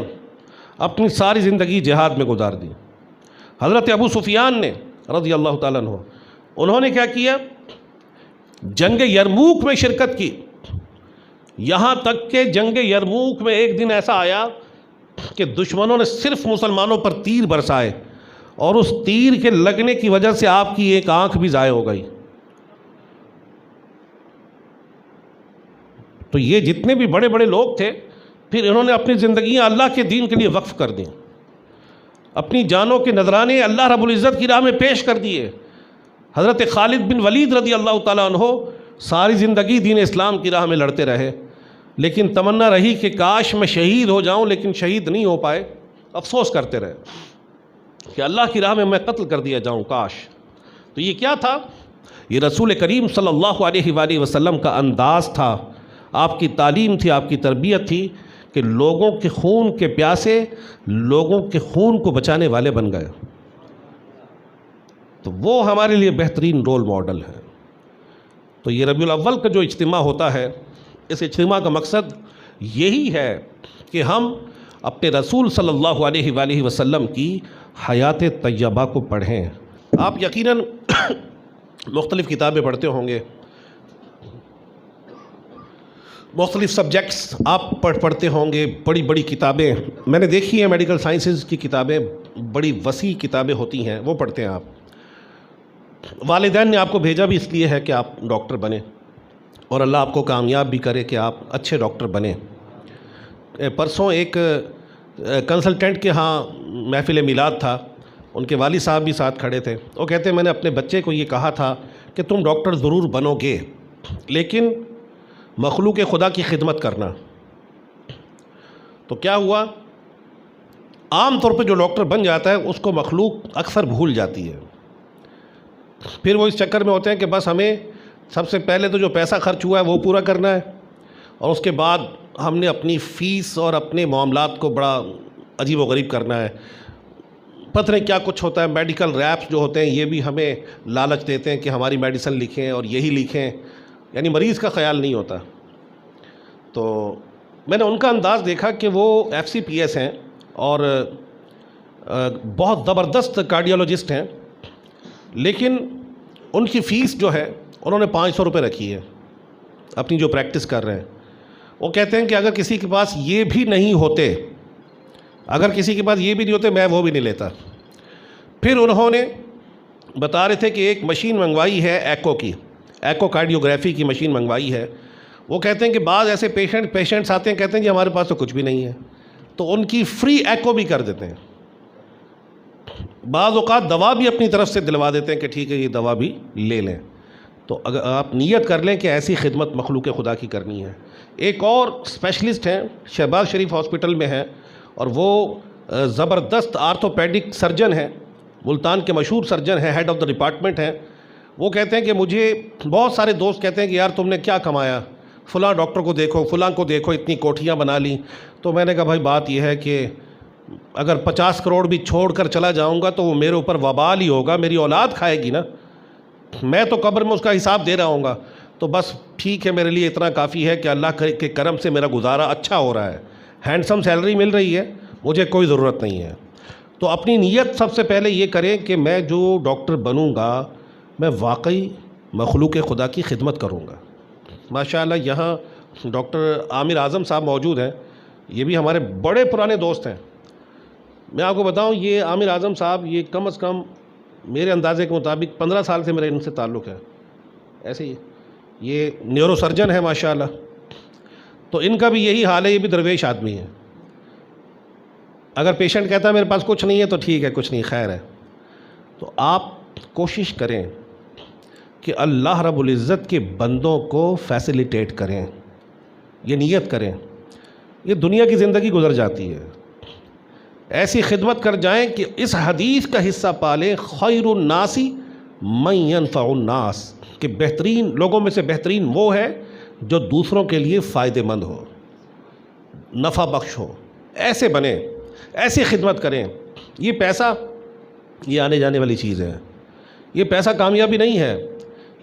اپنی ساری زندگی جہاد میں گزار دی۔ حضرت ابو سفیان نے رضی اللہ تعالیٰ عنہ، انہوں نے کیا کیا، جنگ یرموک میں شرکت کی، یہاں تک کہ جنگ یرموک میں ایک دن ایسا آیا کہ دشمنوں نے صرف مسلمانوں پر تیر برسائے، اور اس تیر کے لگنے کی وجہ سے آپ کی ایک آنکھ بھی ضائع ہو گئی۔ تو یہ جتنے بھی بڑے بڑے لوگ تھے، پھر انہوں نے اپنی زندگیاں اللہ کے دین کے لیے وقف کر دیں۔ اپنی جانوں کے نذرانے اللہ رب العزت کی راہ میں پیش کر دیے۔ حضرت خالد بن ولید رضی اللہ تعالیٰ عنہ ساری زندگی دین اسلام کی راہ میں لڑتے رہے، لیکن تمنا رہی کہ کاش میں شہید ہو جاؤں، لیکن شہید نہیں ہو پائے۔ افسوس کرتے رہے کہ اللہ کی راہ میں قتل کر دیا جاؤں کاش۔ تو یہ کیا تھا؟ یہ رسول کریم صلی اللہ علیہ وآلہ وسلم کا انداز تھا، آپ کی تعلیم تھی، آپ کی تربیت تھی کہ لوگوں کے خون کے پیاسے، لوگوں کے خون کو بچانے والے بن گئے۔ تو وہ ہمارے لیے بہترین رول ماڈل ہے۔ تو یہ ربیع الاول کا جو اجتماع ہوتا ہے، اس اجتماع کا مقصد یہی ہے کہ ہم اپنے رسول صلی اللہ علیہ وآلہ وسلم کی حیات طیبہ کو پڑھیں۔ آپ یقیناً مختلف کتابیں پڑھتے ہوں گے، مختلف سبجیکٹس آپ پڑھتے ہوں گے، بڑی بڑی کتابیں میں نے دیکھی ہیں، میڈیکل سائنسز کی کتابیں بڑی وسیع کتابیں ہوتی ہیں، وہ پڑھتے ہیں آپ۔ والدین نے آپ کو بھیجا بھی اس لیے ہے کہ آپ ڈاکٹر بنیں، اور اللہ آپ کو کامیاب بھی کرے کہ آپ اچھے ڈاکٹر بنیں۔ پرسوں ایک کنسلٹنٹ کے ہاں محفل میلاد تھا، ان کے والد صاحب بھی ساتھ کھڑے تھے۔ وہ کہتے ہیں میں نے اپنے بچے کو یہ کہا تھا کہ تم ڈاکٹر ضرور بنو گے، لیکن مخلوق خدا کی خدمت کرنا۔ تو کیا ہوا؟ عام طور پہ جو ڈاکٹر بن جاتا ہے اس کو مخلوق اکثر بھول جاتی ہے، پھر وہ اس چکر میں ہوتے ہیں کہ بس ہمیں سب سے پہلے تو جو پیسہ خرچ ہوا ہے وہ پورا کرنا ہے، اور اس کے بعد ہم نے اپنی فیس اور اپنے معاملات کو بڑا عجیب و غریب کرنا ہے۔ پتہ نہیں کیا کچھ ہوتا ہے، میڈیکل ریپس جو ہوتے ہیں یہ بھی ہمیں لالچ دیتے ہیں کہ ہماری میڈیسن لکھیں اور یہی لکھیں، یعنی مریض کا خیال نہیں ہوتا۔ تو میں نے ان کا انداز دیکھا کہ وہ FCPS ہیں اور بہت زبردست کارڈیالوجسٹ ہیں، لیکن ان کی فیس جو ہے انہوں نے 500 روپے رکھی ہے اپنی جو پریکٹس کر رہے ہیں۔ وہ کہتے ہیں کہ اگر کسی کے پاس یہ بھی نہیں ہوتے، میں وہ بھی نہیں لیتا۔ پھر انہوں نے بتا رہے تھے کہ ایک مشین منگوائی ہے ایکو کارڈیوگرافی کی مشین منگوائی ہے۔ وہ کہتے ہیں کہ بعض ایسے پیشنٹس آتے ہیں، کہتے ہیں کہ ہمارے پاس تو کچھ بھی نہیں ہے، تو ان کی فری ایکو بھی کر دیتے ہیں۔ بعض اوقات دوا بھی اپنی طرف سے دلوا دیتے ہیں کہ ٹھیک ہے یہ دوا بھی لے لیں۔ تو اگر آپ نیت کر لیں کہ ایسی خدمت مخلوق خدا کی کرنی ہے۔ ایک اور اسپیشلسٹ ہیں، شہباز شریف ہاسپٹل میں ہیں، اور وہ زبردست آرتھوپیڈک سرجن ہیں، ملتان کے مشہور سرجن ہیں، ہیڈ آف دا ڈپارٹمنٹ ہیں۔ وہ کہتے ہیں کہ مجھے بہت سارے دوست کہتے ہیں کہ یار تم نے کیا کمایا، فلاں ڈاکٹر کو دیکھو، فلاں کو دیکھو، اتنی کوٹھیاں بنا لیں۔ تو میں نے کہا بھائی بات یہ ہے کہ اگر 50 کروڑ بھی چھوڑ کر چلا جاؤں گا تو وہ میرے اوپر وبال ہی ہوگا، میری اولاد کھائے گی نا، میں تو قبر میں اس کا حساب دے رہا ہوں گا۔ تو بس ٹھیک ہے، میرے لیے اتنا کافی ہے کہ اللہ کے کرم سے میرا گزارا اچھا ہو رہا ہے، ہینڈسم سیلری مل رہی ہے، مجھے کوئی ضرورت نہیں ہے۔ تو اپنی نیت سب سے پہلے یہ کریں کہ میں جو ڈاکٹر بنوں گا میں واقعی مخلوق خدا کی خدمت کروں گا۔ ماشاءاللہ یہاں ڈاکٹر عامر اعظم صاحب موجود ہیں، یہ بھی ہمارے بڑے پرانے دوست ہیں۔ میں آپ کو بتاؤں یہ عامر اعظم صاحب یہ کم از کم میرے اندازے کے مطابق 15 سال سے میرے ان سے تعلق ہے، ایسے ہی یہ نیورو سرجن ہے ماشاءاللہ۔ تو ان کا بھی یہی حال ہے، یہ بھی درویش آدمی ہے۔ اگر پیشنٹ کہتا ہے میرے پاس کچھ نہیں ہے تو ٹھیک ہے، کچھ نہیں، خیر ہے۔ تو آپ کوشش کریں کہ اللہ رب العزت کے بندوں کو فیسیلیٹیٹ کریں، یہ نیت کریں۔ یہ دنیا کی زندگی گزر جاتی ہے، ایسی خدمت کر جائیں کہ اس حدیث کا حصہ پالیں، خیر الناس من ينفع الناس، کہ بہترین لوگوں میں سے بہترین وہ ہے جو دوسروں کے لیے فائدہ مند ہو، نفع بخش ہو۔ ایسے بنیں، ایسی خدمت کریں۔ یہ پیسہ یہ آنے جانے والی چیز ہے، یہ پیسہ کامیابی نہیں ہے۔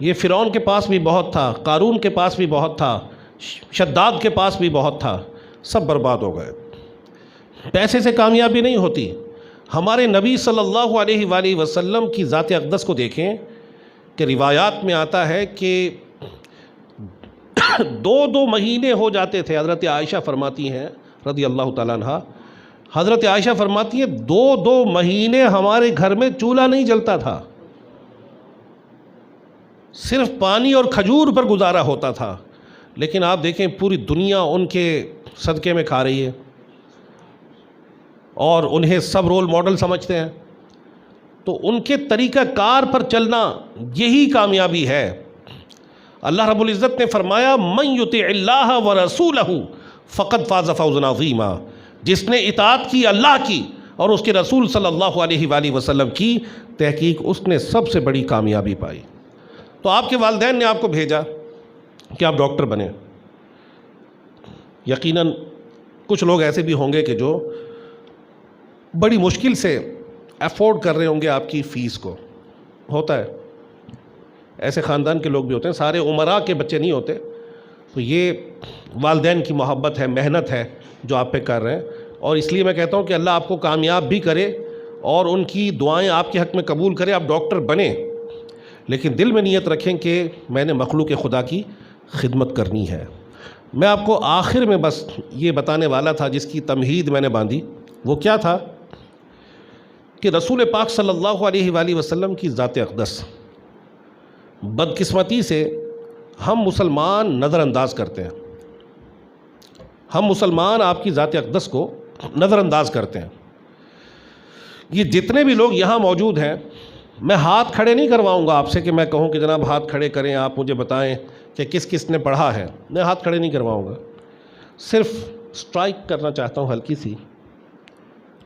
یہ فرعون کے پاس بھی بہت تھا، قارون کے پاس بھی بہت تھا، شداد کے پاس بھی بہت تھا، سب برباد ہو گئے۔ پیسے سے کامیابی نہیں ہوتی۔ ہمارے نبی صلی اللہ علیہ وآلہ وسلم کی ذات اقدس کو دیکھیں کہ روایات میں آتا ہے کہ 2 مہینے ہو جاتے تھے۔ حضرت عائشہ فرماتی ہیں رضی اللہ تعالیٰ عنہ، حضرت عائشہ فرماتی ہیں 2 مہینے ہمارے گھر میں چولہا نہیں جلتا تھا، صرف پانی اور کھجور پر گزارا ہوتا تھا۔ لیکن آپ دیکھیں پوری دنیا ان کے صدقے میں کھا رہی ہے، اور انہیں سب رول ماڈل سمجھتے ہیں، تو ان کے طریقہ کار پر چلنا یہی کامیابی ہے۔ اللہ رب العزت نے فرمایا من یطع اللہ ورسولہ فقد فاز فوزا عظیما، جس نے اطاعت کی اللہ کی اور اس کے رسول صلی اللہ علیہ وآلہ وسلم کی، تحقیق اس نے سب سے بڑی کامیابی پائی۔ تو آپ کے والدین نے آپ کو بھیجا کہ آپ ڈاکٹر بنیں۔ یقیناً کچھ لوگ ایسے بھی ہوں گے کہ جو بڑی مشکل سے افورڈ کر رہے ہوں گے آپ کی فیس کو، ہوتا ہے، ایسے خاندان کے لوگ بھی ہوتے ہیں، سارے امراء کے بچے نہیں ہوتے۔ تو یہ والدین کی محبت ہے، محنت ہے جو آپ پہ کر رہے ہیں، اور اس لیے میں کہتا ہوں کہ اللہ آپ کو کامیاب بھی کرے اور ان کی دعائیں آپ کے حق میں قبول کرے، آپ ڈاکٹر بنیں، لیکن دل میں نیت رکھیں کہ میں نے مخلوق خدا کی خدمت کرنی ہے۔ میں آپ کو آخر میں بس یہ بتانے والا تھا، جس کی تمہید میں نے باندھی، وہ کیا تھا کہ رسول پاک صلی اللہ علیہ وآلہ وسلم کی ذات اقدس بدقسمتی سے ہم مسلمان نظر انداز کرتے ہیں۔ ہم مسلمان آپ کی ذات اقدس کو نظر انداز کرتے ہیں۔ یہ جتنے بھی لوگ یہاں موجود ہیں، میں ہاتھ کھڑے نہیں کرواؤں گا آپ سے کہ میں کہوں کہ جناب ہاتھ کھڑے کریں، آپ مجھے بتائیں کہ کس کس نے پڑھا ہے، میں ہاتھ کھڑے نہیں کرواؤں گا، صرف سٹرائک کرنا چاہتا ہوں، ہلکی سی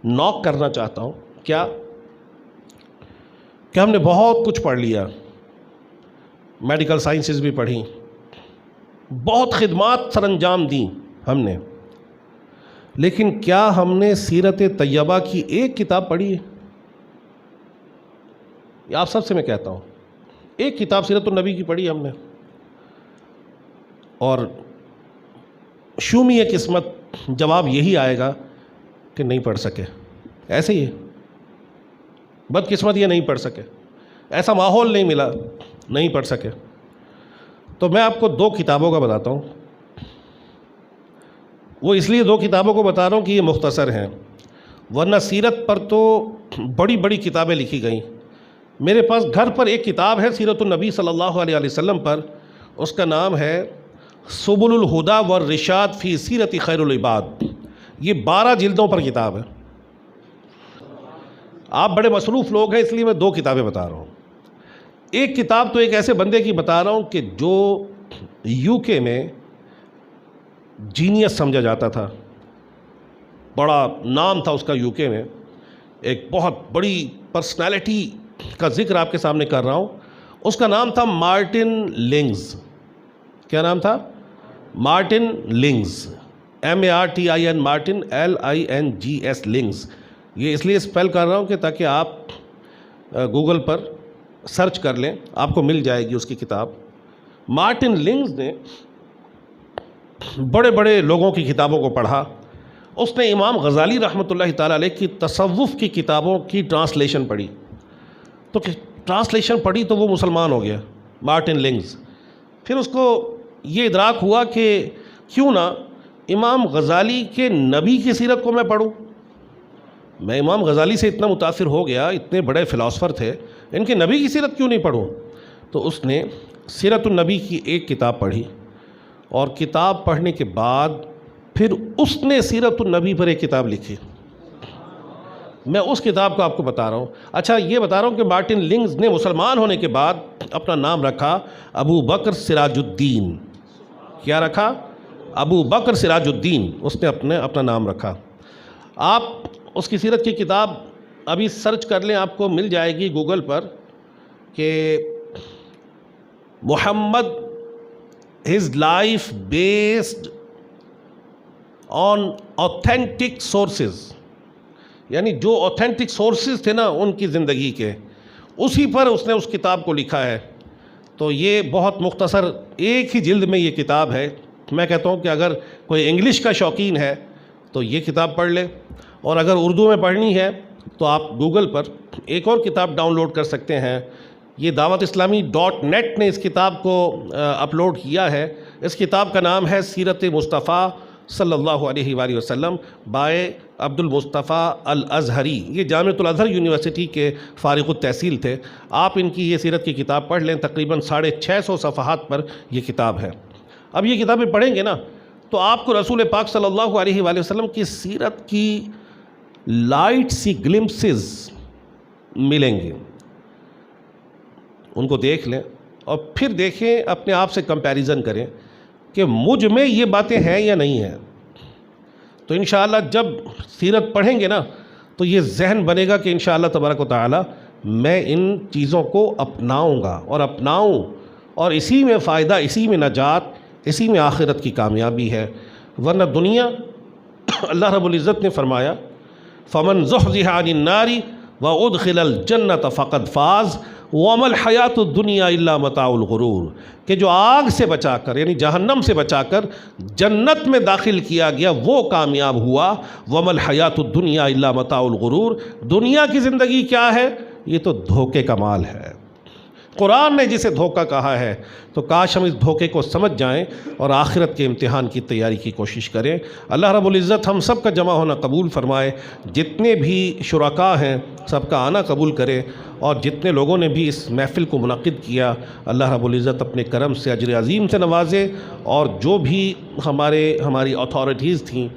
نوک کرنا چاہتا ہوں۔ کیا کہ ہم نے بہت کچھ پڑھ لیا، میڈیکل سائنسز بھی پڑھی، بہت خدمات سر انجام دیں ہم نے، لیکن کیا ہم نے سیرت طیبہ کی ایک کتاب پڑھی ہے؟ یہ آپ سب سے میں کہتا ہوں، ایک کتاب سیرت النبی کی پڑھی ہم نے، اور شومی قسمت جواب یہی آئے گا کہ نہیں پڑھ سکے۔ ایسے ہی بدقسمت یہ نہیں پڑھ سکے، ایسا ماحول نہیں ملا، نہیں پڑھ سکے۔ تو میں آپ کو دو کتابوں کا بتاتا ہوں، وہ اس لیے دو کتابوں کو بتا رہا ہوں کہ یہ مختصر ہیں، ورنہ سیرت پر تو بڑی بڑی کتابیں لکھی گئیں۔ میرے پاس گھر پر ایک کتاب ہے سیرت النبی صلی اللہ علیہ وسلم پر، اس کا نام ہے سبل الہدی والرشاد فی سیرت خیر العباد۔ یہ 12 جلدوں پر کتاب ہے۔ آپ بڑے مصروف لوگ ہیں، اس لیے میں دو کتابیں بتا رہا ہوں۔ ایک کتاب تو ایک ایسے بندے کی بتا رہا ہوں کہ جو یو کے میں جینیس سمجھا جاتا تھا، بڑا نام تھا اس کا یو کے میں، ایک بہت بڑی پرسنالٹی کا ذکر آپ کے سامنے کر رہا ہوں۔ اس کا نام تھا مارٹن لنگز۔ کیا نام تھا؟ Martin lungs, MARTIN، Martin LINGS، lungs. یہ اس لیے اسپیل کر رہا ہوں کہ تاکہ آپ گوگل پر سرچ کر لیں، آپ کو مل جائے گی اس کی کتاب۔ مارٹن لنگز نے بڑے بڑے لوگوں کی کتابوں کو پڑھا۔ اس نے امام غزالی رحمۃ اللہ تعالیٰ علیہ کی تصوف کی کتابوں کی ٹرانسلیشن پڑھی، تو ٹرانسلیشن پڑھی تو وہ مسلمان ہو گیا مارٹن لنگز۔ پھر اس کو یہ ادراک ہوا کہ کیوں نہ امام غزالی کے نبی کی سیرت کو میں پڑھوں۔ میں امام غزالی سے اتنا متاثر ہو گیا، اتنے بڑے فلاسفر تھے، ان کے نبی کی سیرت کیوں نہیں پڑھوں؟ تو اس نے سیرت النبی کی ایک کتاب پڑھی، اور کتاب پڑھنے کے بعد پھر اس نے سیرت النبی پر ایک کتاب لکھی۔ میں اس کتاب کو آپ کو بتا رہا ہوں۔ اچھا، یہ بتا رہا ہوں کہ مارٹن لنگز نے مسلمان ہونے کے بعد اپنا نام رکھا ابو بکر سراج الدین۔ کیا رکھا؟ ابو بکر سراج الدین، اس نے اپنا نام رکھا۔ آپ اس کی سیرت کی کتاب ابھی سرچ کر لیں، آپ کو مل جائے گی گوگل پر کہ محمد his life based on authentic sources، یعنی جو authentic sources تھے نا ان کی زندگی کے، اسی پر اس نے اس کتاب کو لکھا ہے۔ تو یہ بہت مختصر ایک ہی جلد میں یہ کتاب ہے۔ میں کہتا ہوں کہ اگر کوئی انگلش کا شوقین ہے تو یہ کتاب پڑھ لے، اور اگر اردو میں پڑھنی ہے تو آپ گوگل پر ایک اور کتاب ڈاؤن لوڈ کر سکتے ہیں۔ یہ دعوت اسلامی .net نے اس کتاب کو اپلوڈ کیا ہے۔ اس کتاب کا نام ہے سیرت مصطفیٰ صلی اللہ علیہ وآلہ وسلم بائے عبد المصطفیٰ الازہری۔ یہ جامعۃ الازہر یونیورسٹی کے فارغ التحصیل تھے۔ آپ ان کی یہ سیرت کی کتاب پڑھ لیں، تقریباً 650 صفحات پر یہ کتاب ہے۔ اب یہ کتابیں پڑھیں گے نا تو آپ کو رسول پاک صلی اللہ علیہ وآلہ وسلم کی سیرت کی لائٹ سی گلمپسز ملیں گے، ان کو دیکھ لیں اور پھر دیکھیں، اپنے آپ سے کمپیریزن کریں کہ مجھ میں یہ باتیں ہیں یا نہیں ہیں. تو انشاءاللہ جب سیرت پڑھیں گے نا تو یہ ذہن بنے گا کہ انشاءاللہ تبارک و تعالی میں ان چیزوں کو اپناؤں گا اور اپناؤں، اور اسی میں فائدہ، اسی میں نجات، اسی میں آخرت کی کامیابی ہے. ورنہ دنیا، اللہ رب العزت نے فرمایا فمن زحزح عن النار وادخل الجنۃ فقد فاز وما الحیات الدنیا الا متاع الغرور، کہ جو آگ سے بچا کر، یعنی جہنم سے بچا کر جنت میں داخل کیا گیا وہ کامیاب ہوا. وما الحیات الدنیا الا متاع الغرور، دنیا کی زندگی کیا ہے؟ یہ تو دھوکے کا مال ہے. قرآن نے جسے دھوکہ کہا ہے تو کاش ہم اس دھوکے کو سمجھ جائیں اور آخرت کے امتحان کی تیاری کی کوشش کریں. اللہ رب العزت ہم سب کا جمع ہونا قبول فرمائے، جتنے بھی شرکاء ہیں سب کا آنا قبول کرے، اور جتنے لوگوں نے بھی اس محفل کو منعقد کیا اللہ رب العزت اپنے کرم سے اجر عظیم سے نوازے. اور جو بھی ہماری اتھارٹیز تھیں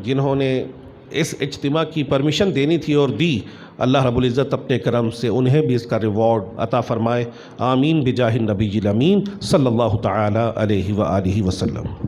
جنہوں نے اس اجتماع کی پرمیشن دینی تھی اور دی، اللہ رب العزت اپنے کرم سے انہیں بھی اس کا ریوارڈ عطا فرمائے. آمین بجاہ النبی الامین صلی اللہ تعالی علیہ وآلہ وسلم.